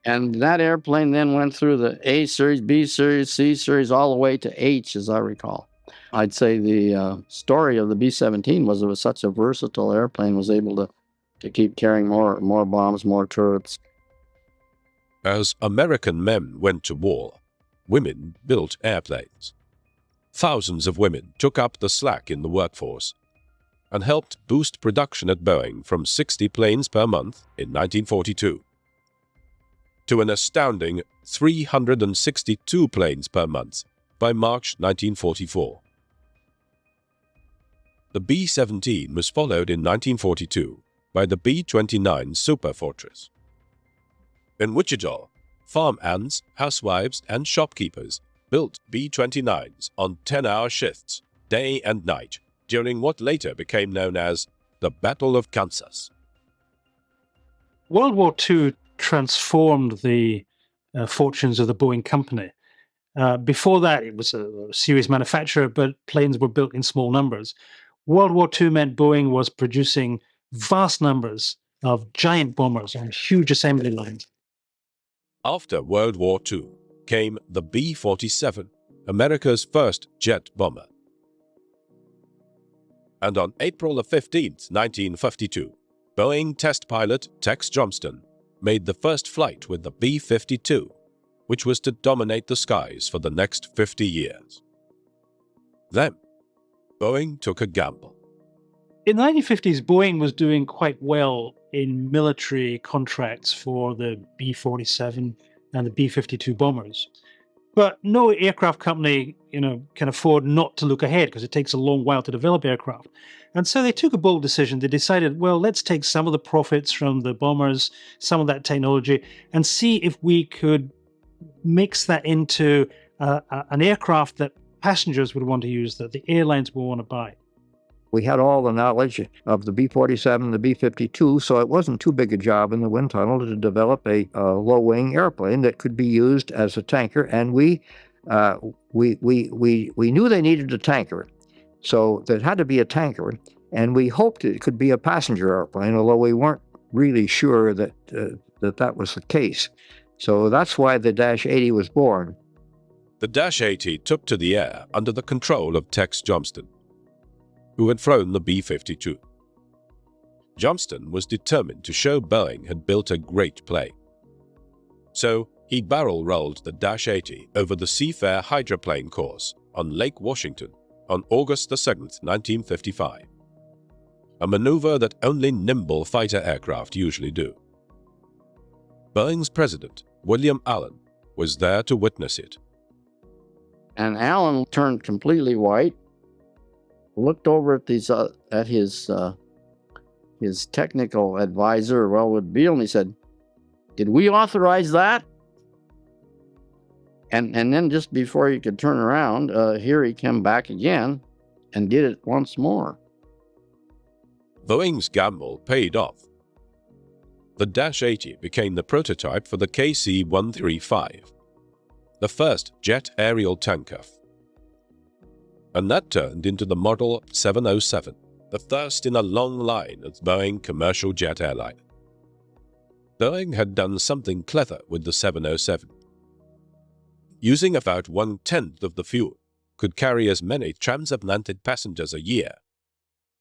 And that airplane then went through the A series, B series, C series, all the way to H, as I recall. I'd say the story of the B-17 was it was such a versatile airplane, was able to keep carrying more bombs, more turrets. As American men went to war, women built airplanes. Thousands of women took up the slack in the workforce and helped boost production at Boeing from 60 planes per month in 1942 to an astounding 362 planes per month by March 1944. The B-17 was followed in 1942 by the B-29 Super Fortress. In Wichita, farm hands, housewives, and shopkeepers built B-29s on 10-hour shifts, day and night, during what later became known as the Battle of Kansas. World War II transformed the fortunes of the Boeing company. Before that, it was a serious manufacturer, but planes were built in small numbers. World War II meant Boeing was producing vast numbers of giant bombers on huge assembly lines. After World War II came the B-47, America's first jet bomber. And on April 15, 1952, Boeing test pilot Tex Johnston made the first flight with the B-52, which was to dominate the skies for the next 50 years. Then, Boeing took a gamble. In the 1950s, Boeing was doing quite well in military contracts for the B-47 and the B-52 bombers. But no aircraft company, can afford not to look ahead because it takes a long while to develop aircraft. And so they took a bold decision. They decided, well, let's take some of the profits from the bombers, some of that technology, and see if we could mix that into an aircraft that passengers would want to use, that the airlines would want to buy. We had all the knowledge of the B-47, the B-52, so it wasn't too big a job in the wind tunnel to develop a low-wing airplane that could be used as a tanker. And we knew they needed a tanker, so there had to be a tanker. And we hoped it could be a passenger airplane, although we weren't really sure that that was the case. So that's why the Dash 80 was born. The Dash 80 took to the air under the control of Tex Johnston, who had flown the B-52. Johnston was determined to show Boeing had built a great plane. So he barrel-rolled the Dash 80 over the Seafair hydroplane course on Lake Washington on August 2, 1955, a maneuver that only nimble fighter aircraft usually do. Boeing's president, William Allen, was there to witness it. And Allen turned completely white, looked over at his technical advisor, Wellwood Beale, and he said, "Did we authorize that?" And then just before he could turn around, here he came back again and did it once more. Boeing's gamble paid off. The Dash 80 became the prototype for the KC-135, the first jet aerial tanker. And that turned into the Model 707, the first in a long line of Boeing commercial jet airliner. Boeing had done something clever with the 707. Using about 1/10 of the fuel, could carry as many transatlantic passengers a year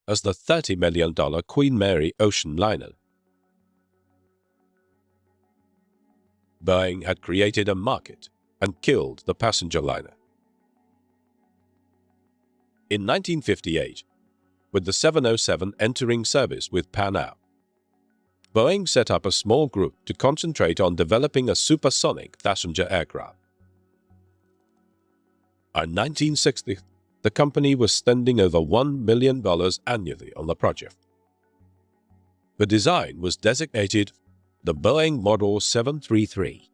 as the $30 million Queen Mary ocean liner. Boeing had created a market and killed the passenger liner. In 1958, with the 707 entering service with Pan Am, Boeing set up a small group to concentrate on developing a supersonic passenger aircraft. By 1960, the company was spending over $1 million annually on the project. The design was designated the Boeing Model 733.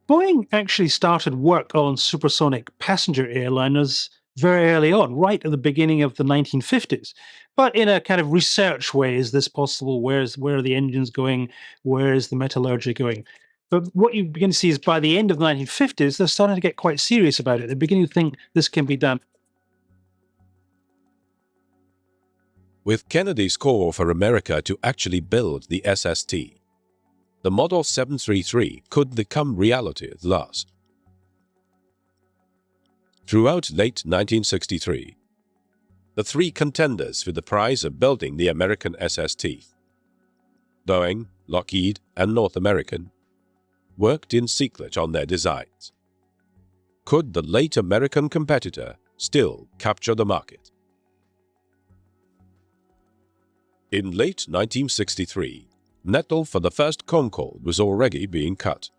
Boeing actually started work on supersonic passenger airliners very early on, right at the beginning of the 1950s. But in a kind of research way, is this possible? Where are the engines going? Where is the metallurgy going? But what you begin to see is by the end of the 1950s, they're starting to get quite serious about it. They're beginning to think this can be done. With Kennedy's call for America to actually build the SST, the Model 733 could become reality at last. Throughout late 1963, the three contenders for the prize of building the American SST, Boeing, Lockheed, and North American, worked in secret on their designs. Could the late American competitor still capture the market? In late 1963, metal for the first Concorde was already being cut.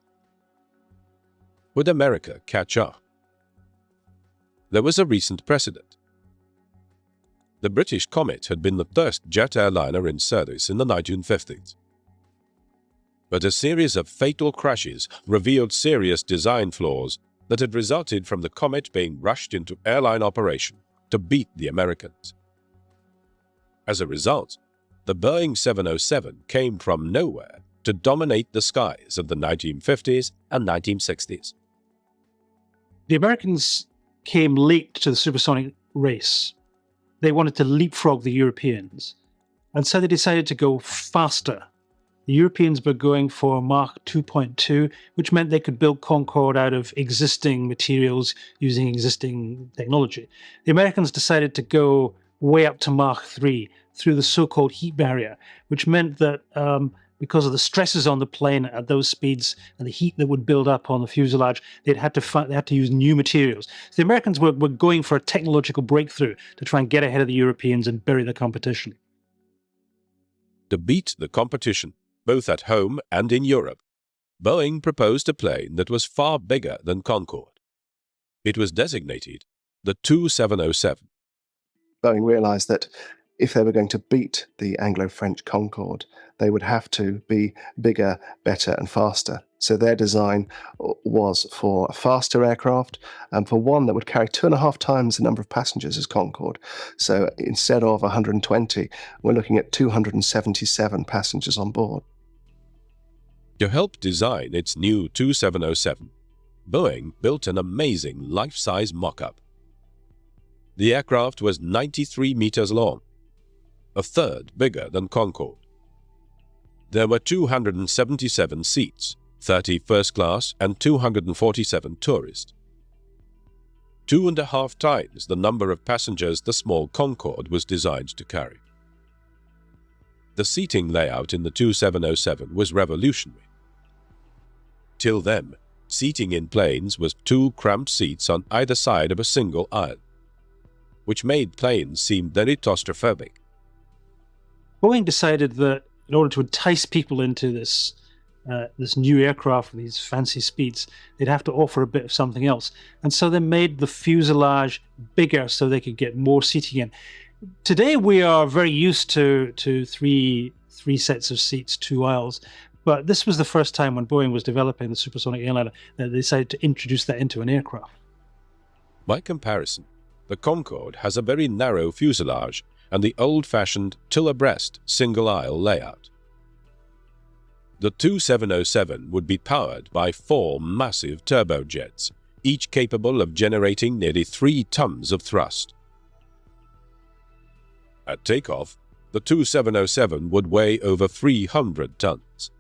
Would America catch up? There was a recent precedent. The British Comet had been the first jet airliner in service in the 1950s. But a series of fatal crashes revealed serious design flaws that had resulted from the Comet being rushed into airline operation to beat the Americans. As a result, the Boeing 707 came from nowhere to dominate the skies of the 1950s and 1960s. The Americans came late to the supersonic race. They wanted to leapfrog the Europeans, and so they decided to go faster. The Europeans were going for Mach 2.2, which meant they could build Concorde out of existing materials using existing technology. The Americans decided to go way up to Mach 3 through the so-called heat barrier, which meant that because of the stresses on the plane at those speeds and the heat that would build up on the fuselage, they had to use new materials. So the Americans were going for a technological breakthrough to try and get ahead of the Europeans and bury the competition. To beat the competition, both at home and in Europe, Boeing proposed a plane that was far bigger than Concorde. It was designated the 2707. Boeing realized that if they were going to beat the Anglo-French Concorde, they would have to be bigger, better, and faster. So their design was for a faster aircraft and for one that would carry 2.5 times the number of passengers as Concorde. So instead of 120, we're looking at 277 passengers on board. To help design its new 2707, Boeing built an amazing life-size mock-up. The aircraft was 93 meters long, a third bigger than Concorde. There were 277 seats, 30 first class and 247 tourist. 2.5 times the number of passengers the small Concorde was designed to carry. The seating layout in the 2707 was revolutionary. Till then, seating in planes was 2 cramped seats on either side of a single aisle, which made planes seem very claustrophobic. Boeing decided that in order to entice people into this new aircraft with these fancy speeds, they'd have to offer a bit of something else. And so they made the fuselage bigger so they could get more seating in. Today we are very used to three sets of seats, 2 aisles. But this was the first time when Boeing was developing the supersonic airliner that they decided to introduce that into an aircraft. By comparison, the Concorde has a very narrow fuselage and the old-fashioned two-abreast single-aisle layout. The 2707 would be powered by 4 massive turbojets, each capable of generating nearly 3 tons of thrust. At takeoff, the 2707 would weigh over 300 tons.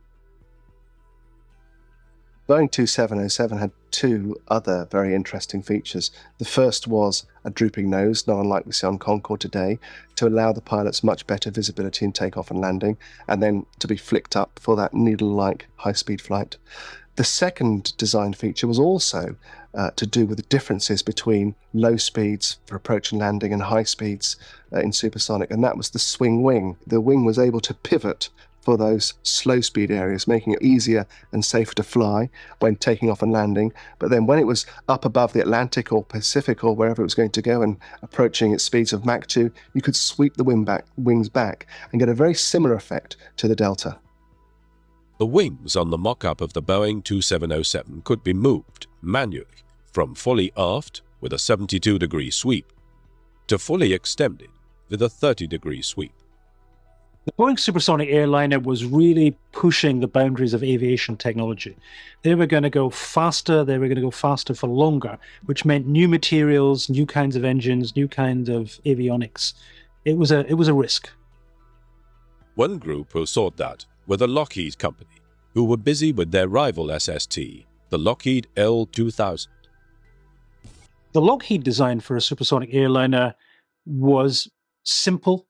Boeing 2707 had two other very interesting features. The first was a drooping nose, not unlike we see on Concorde today, to allow the pilots much better visibility in takeoff and landing, and then to be flicked up for that needle-like high-speed flight. The second design feature was also to do with the differences between low speeds for approach and landing and high speeds in supersonic, and that was the swing wing. The wing was able to pivot for those slow speed areas, making it easier and safer to fly when taking off and landing. But then when it was up above the Atlantic or Pacific or wherever it was going to go and approaching its speeds of Mach 2, you could sweep the wings back and get a very similar effect to the Delta. The wings on the mock-up of the Boeing 2707 could be moved manually from fully aft with a 72-degree sweep to fully extended with a 30-degree sweep. The Boeing Supersonic airliner was really pushing the boundaries of aviation technology. They were going to go faster, they were going to go faster for longer, which meant new materials, new kinds of engines, new kinds of avionics. It was a risk. One group who thought that were the Lockheed Company, who were busy with their rival SST, the Lockheed L2000. The Lockheed design for a supersonic airliner was simple,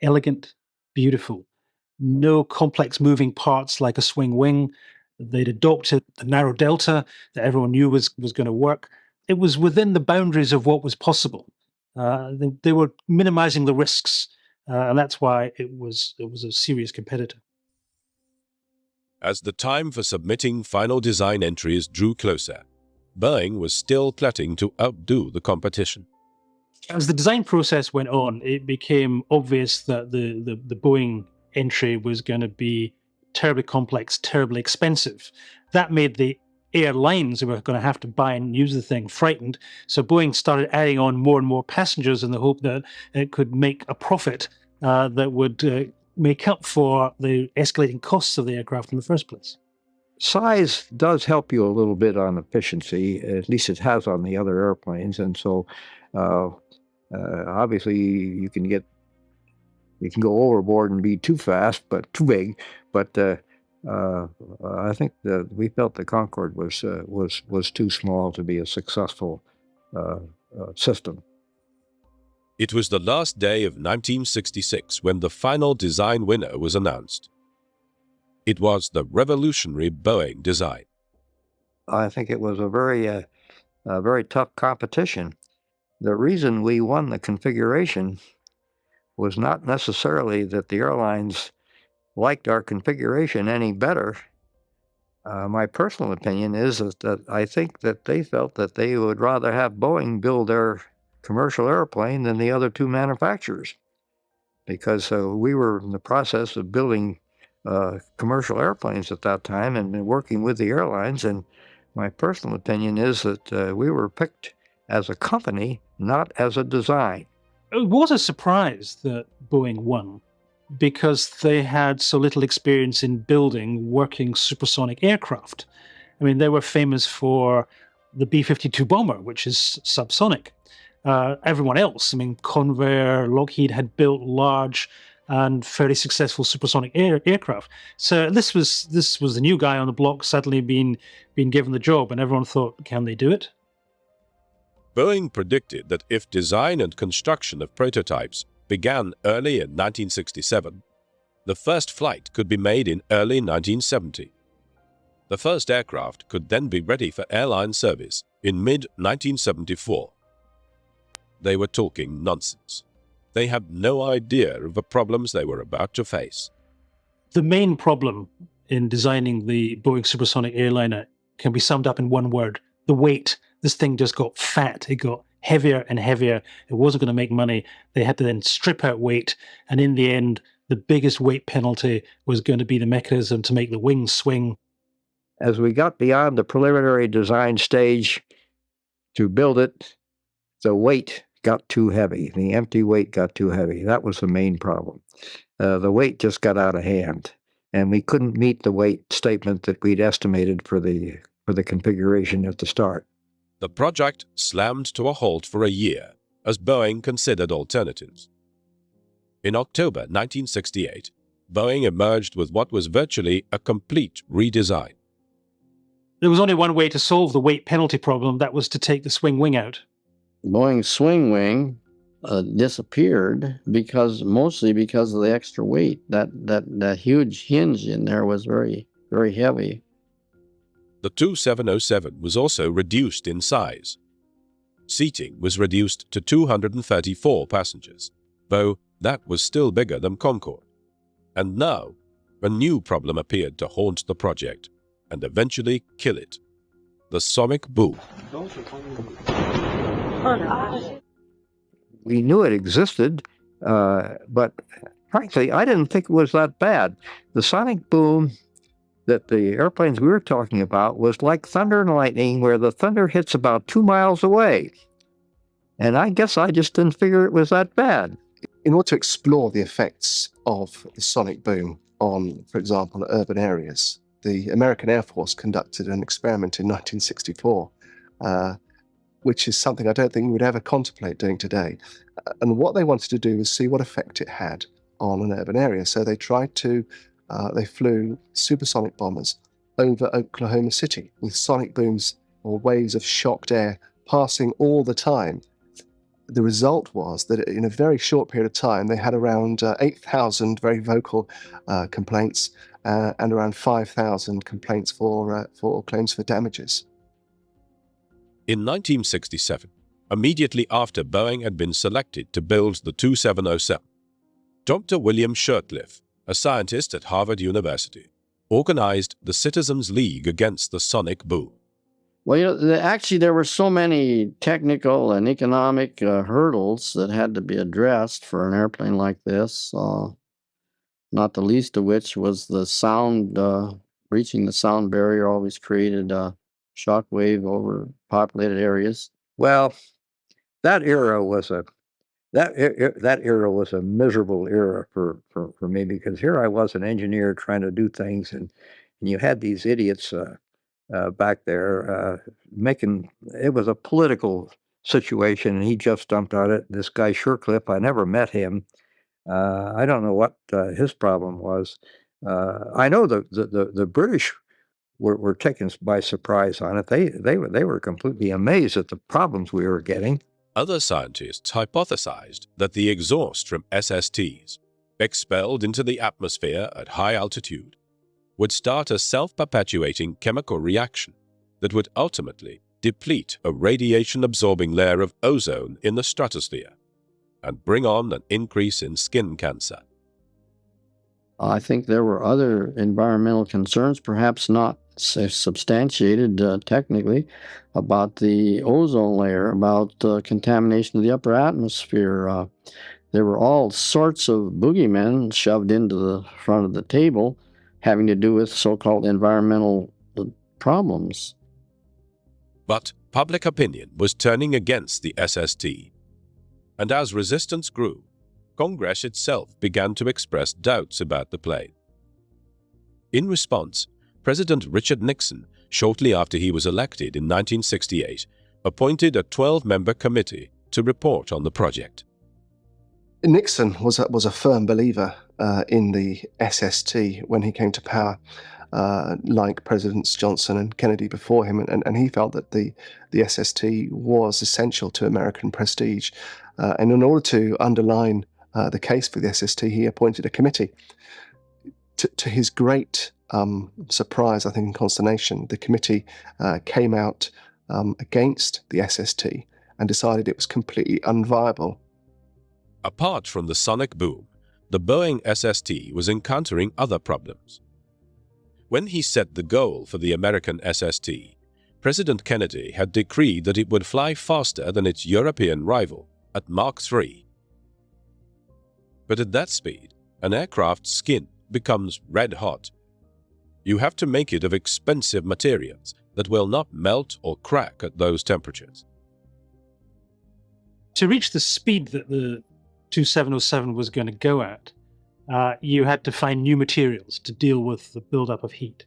elegant, beautiful. No complex moving parts like a swing wing. They'd adopted the narrow delta that everyone knew was going to work. It was within the boundaries of what was possible. They were minimizing the risks, and that's why it was a serious competitor. As the time for submitting final design entries drew closer, Boeing was still plotting to outdo the competition. As the design process went on, it became obvious that the Boeing entry was going to be terribly complex, terribly expensive. That made the airlines who were going to have to buy and use the thing frightened. So Boeing started adding on more and more passengers in the hope that it could make a profit that would make up for the escalating costs of the aircraft in the first place. Size does help you a little bit on efficiency, at least it has on the other airplanes, and so obviously you can go overboard and be too fast, but too big. But I think that we felt the Concorde was too small to be a successful system. It was the last day of 1966 when the final design winner was announced. It was the revolutionary Boeing design. I think it was a very tough competition. The reason we won the configuration was not necessarily that the airlines liked our configuration any better. My personal opinion is that I think that they felt that they would rather have Boeing build their commercial airplane than the other two manufacturers, because we were in the process of building commercial airplanes at that time and working with the airlines, and my personal opinion is that we were picked as a company, not as a design. It was a surprise that Boeing won, because they had so little experience in building working supersonic aircraft. I mean, they were famous for the B-52 bomber, which is subsonic. Everyone else, I mean, Convair, Lockheed had built large and fairly successful supersonic aircraft. So this was the new guy on the block suddenly being given the job, and everyone thought, can they do it? Boeing predicted that if design and construction of prototypes began early in 1967, the first flight could be made in early 1970. The first aircraft could then be ready for airline service in mid-1974. They were talking nonsense. They had no idea of the problems they were about to face. The main problem in designing the Boeing supersonic airliner can be summed up in one word: the weight. This thing just got fat. It got heavier and heavier. It wasn't going to make money. They had to then strip out weight, and in the end, the biggest weight penalty was going to be the mechanism to make the wings swing. As we got beyond the preliminary design stage to build it, the weight got too heavy. The empty weight got too heavy. That was the main problem. The weight just got out of hand, and we couldn't meet the weight statement that we'd estimated for the configuration at the start. The project slammed to a halt for a year as Boeing considered alternatives. In October 1968, Boeing emerged with what was virtually a complete redesign. There was only one way to solve the weight penalty problem. That was to take the swing wing out. Boeing's swing wing disappeared mostly because of the extra weight. That huge hinge in there was very, very heavy. The 2707 was also reduced in size. Seating was reduced to 234 passengers, though that was still bigger than Concorde. And now, a new problem appeared to haunt the project and eventually kill it: the sonic boom. We knew it existed, but frankly, I didn't think it was that bad. The sonic boom that the airplanes we were talking about was like thunder and lightning, where the thunder hits about 2 miles away. And I guess I just didn't figure it was that bad. In order to explore the effects of the sonic boom on, for example, urban areas, the American Air Force conducted an experiment in 1964, which is something I don't think we would ever contemplate doing today. And what they wanted to do was see what effect it had on an urban area. So they they flew supersonic bombers over Oklahoma City with sonic booms or waves of shocked air passing all the time. The result was that in a very short period of time, they had around 8,000 very vocal complaints and around 5,000 complaints for claims for damages. In 1967, immediately after Boeing had been selected to build the 2707, Dr. William Shurtleff, a scientist at Harvard University, organized the Citizens League Against the Sonic Boom. Well, actually, there were so many technical and economic hurdles that had to be addressed for an airplane like this, not the least of which was the sound. Reaching the sound barrier always created a shockwave over populated areas. Well, that era was a miserable era for me, because here I was, an engineer trying to do things, and you had these idiots back there making it was a political situation, and he just jumped on it. This guy Shurtleff, I never met him. I don't know what his problem was. I know the British were taken by surprise on it. They were completely amazed at the problems we were getting. Other scientists hypothesized that the exhaust from SSTs, expelled into the atmosphere at high altitude, would start a self-perpetuating chemical reaction that would ultimately deplete a radiation-absorbing layer of ozone in the stratosphere and bring on an increase in skin cancer. I think there were other environmental concerns, perhaps not substantiated technically, about the ozone layer, about contamination of the upper atmosphere. There were all sorts of boogeymen shoved into the front of the table having to do with so-called environmental problems. But public opinion was turning against the SST, and as resistance grew, Congress itself began to express doubts about the plane. In response, President Richard Nixon, shortly after he was elected in 1968, appointed a 12-member committee to report on the project. Nixon was a firm believer in the SST when he came to power, like Presidents Johnson and Kennedy before him, and he felt that the SST was essential to American prestige. And in order to underline the case for the SST, he appointed a committee. To his great surprise, I think, and consternation, the committee came out against the SST and decided it was completely unviable. Apart from the sonic boom, the Boeing SST was encountering other problems. When he set the goal for the American SST, President Kennedy had decreed that it would fly faster than its European rival at Mach 3. But at that speed, an aircraft's skin becomes red hot. You have to make it of expensive materials that will not melt or crack at those temperatures. To reach the speed that the 2707 was going to go at, you had to find new materials to deal with the buildup of heat.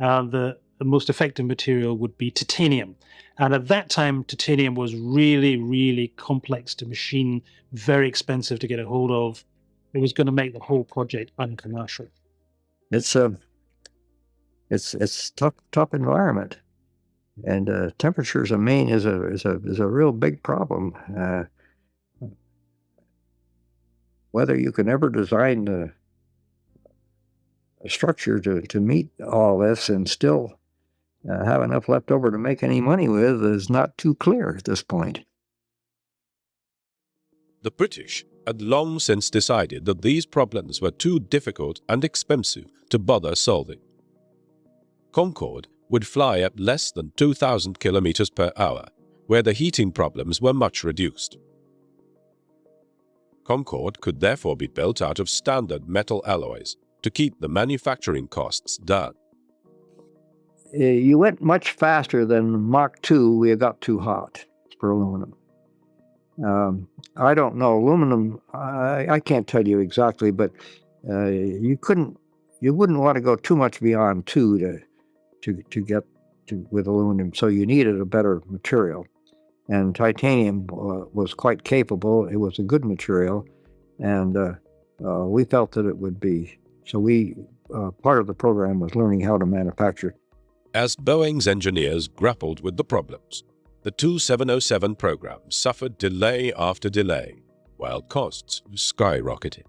The most effective material would be titanium. And at that time, titanium was really, really complex to machine, very expensive to get a hold of. it was going to make the whole project uncommercial. It's a tough environment, and temperatures in Maine is a real big problem. Whether you can ever design a structure to meet all this and still have enough left over to make any money with is not too clear at this point. The British had long since decided that these problems were too difficult and expensive to bother solving. Concorde would fly at less than 2,000 kilometers per hour, where the heating problems were much reduced. Concorde could therefore be built out of standard metal alloys to keep the manufacturing costs down. You went much faster than Mach 2. We got too hot for aluminum. I don't know. Aluminum, I can't tell you exactly, but you wouldn't want to go too much beyond 2 to get to with aluminum. So you needed a better material. And titanium was quite capable. It was a good material, and we felt that it would be. So part of the program was learning how to manufacture. As Boeing's engineers grappled with the problems, the 2707 program suffered delay after delay, while costs skyrocketed.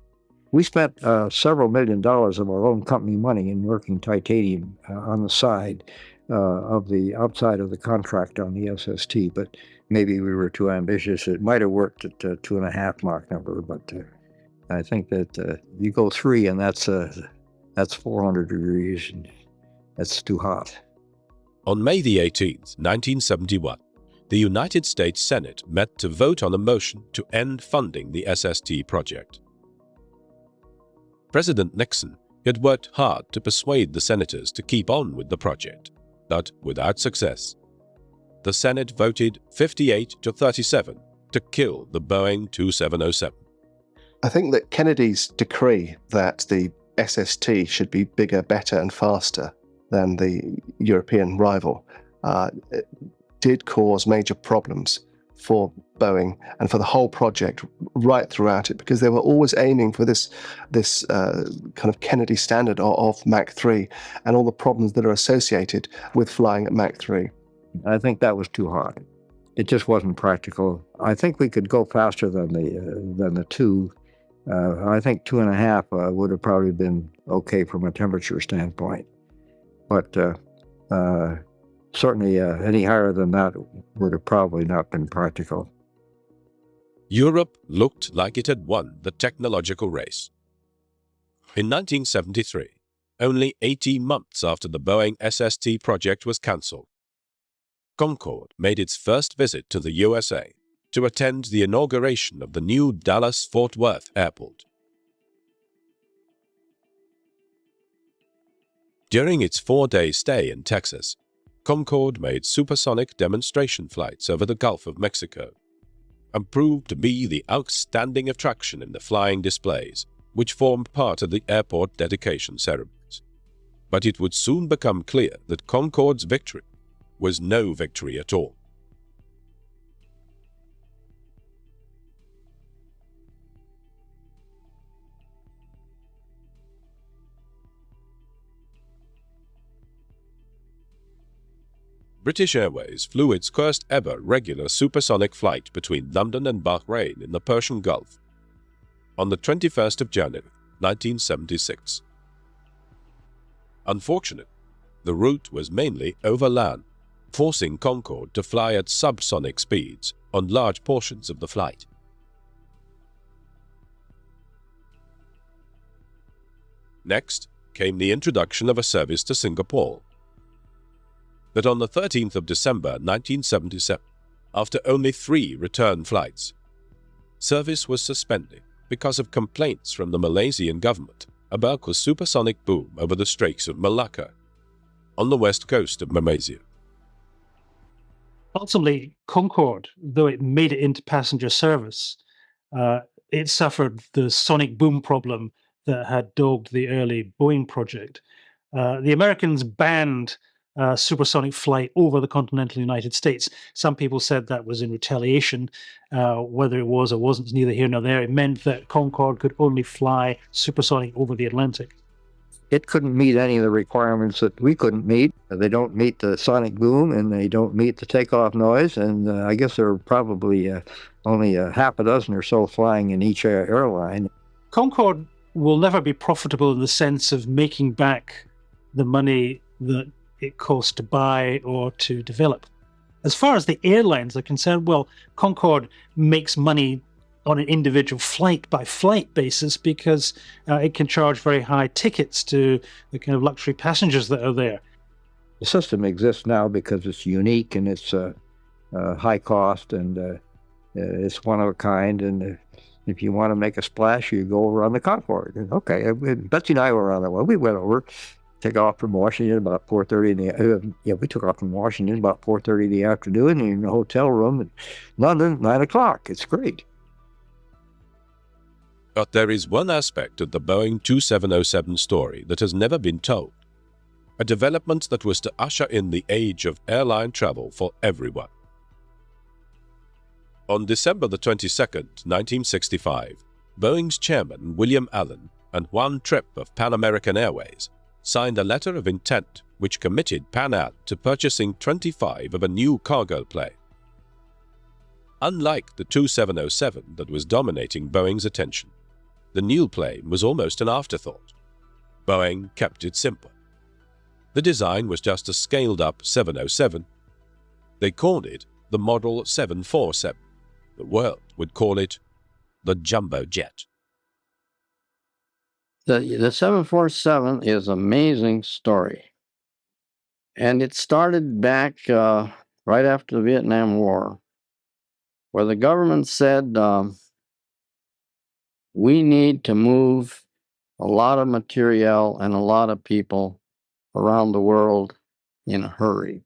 We spent several $1 million of our own company money in working titanium on the side of the outside of the contract on the SST, but maybe we were too ambitious. It might have worked at 2.5 Mach number, but I think that you go 3 and that's 400 degrees, and that's too hot. On May the 18th, 1971, the United States Senate met to vote on a motion to end funding the SST project. President Nixon had worked hard to persuade the senators to keep on with the project, but without success. The Senate voted 58 to 37 to kill the Boeing 2707. I think that Kennedy's decree that the SST should be bigger, better, and faster than the European rival did cause major problems for Boeing and for the whole project right throughout it, because they were always aiming for this kind of Kennedy standard of Mach 3 and all the problems that are associated with flying at Mach 3. I think that was too high. It just wasn't practical. I think we could go faster than the 2. I think 2.5 would have probably been okay from a temperature standpoint, but certainly any higher than that would have probably not been practical. Europe looked like it had won the technological race. In 1973, only 18 months after the Boeing SST project was cancelled, Concorde made its first visit to the USA to attend the inauguration of the new Dallas-Fort Worth airport. During its 4-day stay in Texas, Concorde made supersonic demonstration flights over the Gulf of Mexico and proved to be the outstanding attraction in the flying displays, which formed part of the airport dedication ceremonies. But it would soon become clear that Concorde's victory was no victory at all. British Airways flew its first ever regular supersonic flight between London and Bahrain in the Persian Gulf on the 21st of January, 1976. Unfortunately, the route was mainly over land, forcing Concorde to fly at subsonic speeds on large portions of the flight. Next came the introduction of a service to Singapore. But on the 13th of December 1977, after only 3 return flights, service was suspended because of complaints from the Malaysian government about the supersonic boom over the Straits of Malacca on the west coast of Malaysia. Ultimately, Concorde, though it made it into passenger service, it suffered the sonic boom problem that had dogged the early Boeing project. The Americans banned supersonic flight over the continental United States. Some people said that was in retaliation. Whether it was or wasn't is neither here nor there. It meant that Concorde could only fly supersonic over the Atlantic. It couldn't meet any of the requirements that we couldn't meet. They don't meet the sonic boom, and they don't meet the takeoff noise, and I guess there are probably only a half a dozen or so flying in each airline. Concorde will never be profitable in the sense of making back the money that it costs to buy or to develop. As far as the airlines are concerned, well, Concorde makes money on an individual flight-by-flight basis because it can charge very high tickets to the kind of luxury passengers that are there. The system exists now because it's unique and it's high cost and it's one of a kind. And if you want to make a splash, you go over on the Concorde. And okay, Betsy and I were on that one. We went over, take off from Washington about 4:30 in the we took off from Washington about 4:30 in the afternoon in a hotel room in London, 9 o'clock. It's great. But there is one aspect of the Boeing 2707 story that has never been told. A development that was to usher in the age of airline travel for everyone. On December the 22nd, 1965, Boeing's chairman, William Allen, and Juan Trippe of Pan American Airways signed a letter of intent which committed Pan Am to purchasing 25 of a new cargo plane. Unlike the 2707 that was dominating Boeing's attention, the new plane was almost an afterthought. Boeing kept it simple. The design was just a scaled-up 707. They called it the Model 747. The world would call it the Jumbo Jet. The 747 is an amazing story. And it started back right after the Vietnam War, where the government said, we need to move a lot of material and a lot of people around the world in a hurry.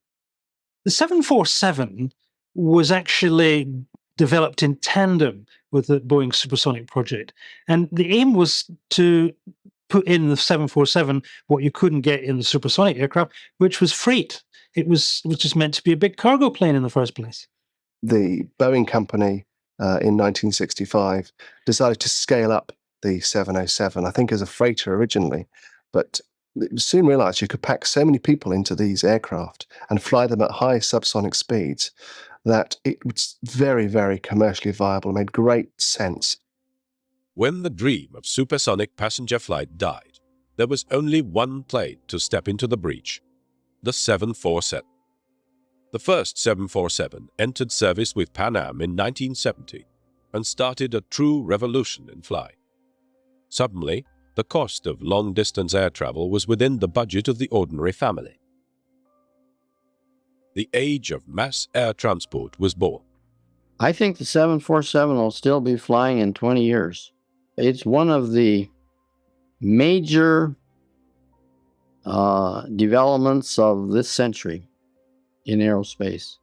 The 747 was actually developed in tandem with the Boeing supersonic project. And the aim was to put in the 747 what you couldn't get in the supersonic aircraft, which was freight. It was just meant to be a big cargo plane in the first place. The Boeing company in 1965 decided to scale up the 707, I think as a freighter originally, but soon realized you could pack so many people into these aircraft and fly them at high subsonic speeds that it was very, very commercially viable, made great sense. When the dream of supersonic passenger flight died, there was only one plane to step into the breach, the 747. The first 747 entered service with Pan Am in 1970 and started a true revolution in flying. Suddenly, the cost of long-distance air travel was within the budget of the ordinary family. The age of mass air transport was born. I think the 747 will still be flying in 20 years. It's one of the major developments of this century in aerospace.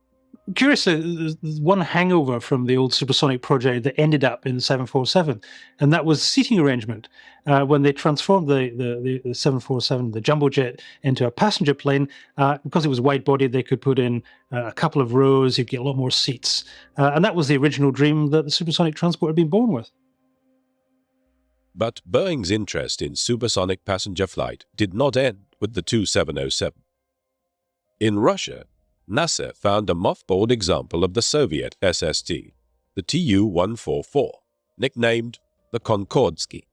Curiously, there's one hangover from the old supersonic project that ended up in the 747, and that was seating arrangement. When they transformed the 747, the jumbo jet, into a passenger plane, because it was wide-bodied, they could put in a couple of rows, you'd get a lot more seats. And that was the original dream that the supersonic transport had been born with. But Boeing's interest in supersonic passenger flight did not end with the 2707. In Russia, NASA found a mothballed example of the Soviet SST, the Tu-144, nicknamed the Konkordsky.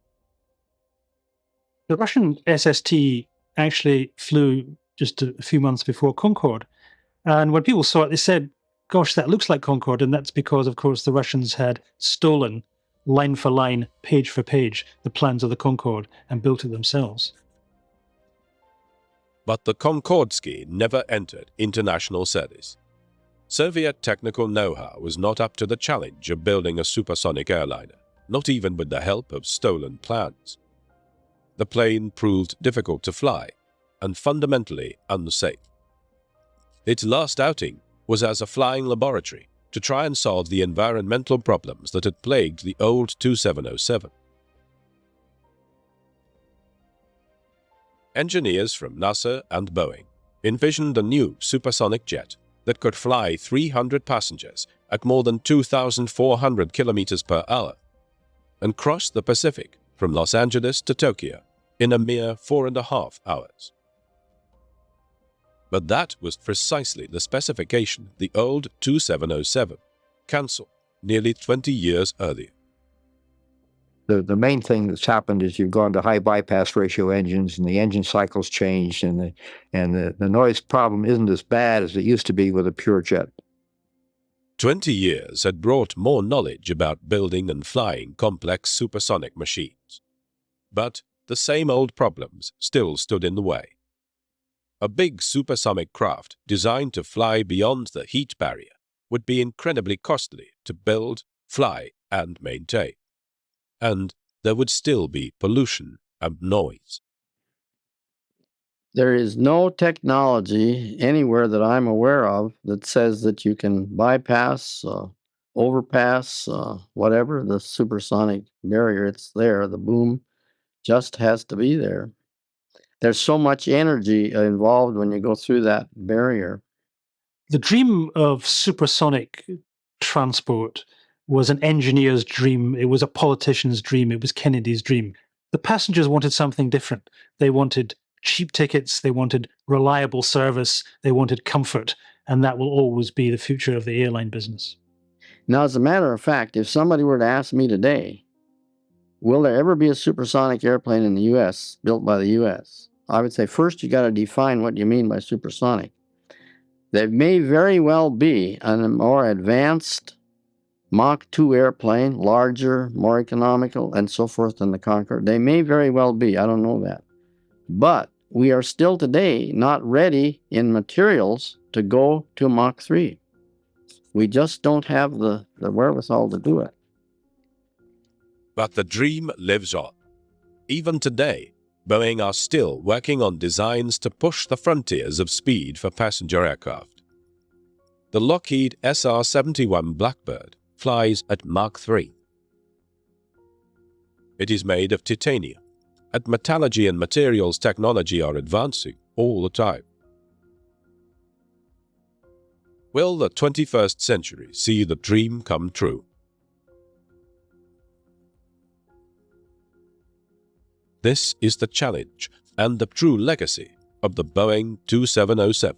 The Russian SST actually flew just a few months before Concorde. And when people saw it, they said, gosh, that looks like Concorde. And that's because, of course, the Russians had stolen, line for line, page for page, the plans of the Concorde and built it themselves. But the Konkordsky never entered international service. Soviet technical know-how was not up to the challenge of building a supersonic airliner, not even with the help of stolen plans. The plane proved difficult to fly and fundamentally unsafe. Its last outing was as a flying laboratory to try and solve the environmental problems that had plagued the old 2707. Engineers from NASA and Boeing envisioned a new supersonic jet that could fly 300 passengers at more than 2,400 kilometers per hour and cross the Pacific from Los Angeles to Tokyo in a mere 4.5 hours. But that was precisely the specification the old 2707 cancelled nearly 20 years earlier. The main thing that's happened is you've gone to high bypass ratio engines, and the engine cycles changed, and the noise problem isn't as bad as it used to be with a pure jet. 20 years had brought more knowledge about building and flying complex supersonic machines. But the same old problems still stood in the way. A big supersonic craft designed to fly beyond the heat barrier would be incredibly costly to build, fly, and maintain. And there would still be pollution and noise. There is no technology anywhere that I'm aware of that says that you can bypass, overpass, whatever, the supersonic barrier. It's there. The boom just has to be there. There's so much energy involved when you go through that barrier. The dream of supersonic transport was an engineer's dream. It was a politician's dream. It was Kennedy's dream. The passengers wanted something different. They wanted cheap tickets. They wanted reliable service. They wanted comfort. And that will always be the future of the airline business. Now, as a matter of fact, if somebody were to ask me today, will there ever be a supersonic airplane in the U.S., built by the U.S., I would say first you got to define what you mean by supersonic. There may very well be a more advanced Mach 2 airplane, larger, more economical, and so forth than the Concorde. They may very well be. I don't know that. But we are still today not ready in materials to go to Mach 3. We just don't have the wherewithal to do it. But the dream lives on. Even today, Boeing are still working on designs to push the frontiers of speed for passenger aircraft. The Lockheed SR-71 Blackbird flies at Mach 3. It is made of titanium, and metallurgy and materials technology are advancing all the time. Will the 21st century see the dream come true? This is the challenge and the true legacy of the Boeing 2707.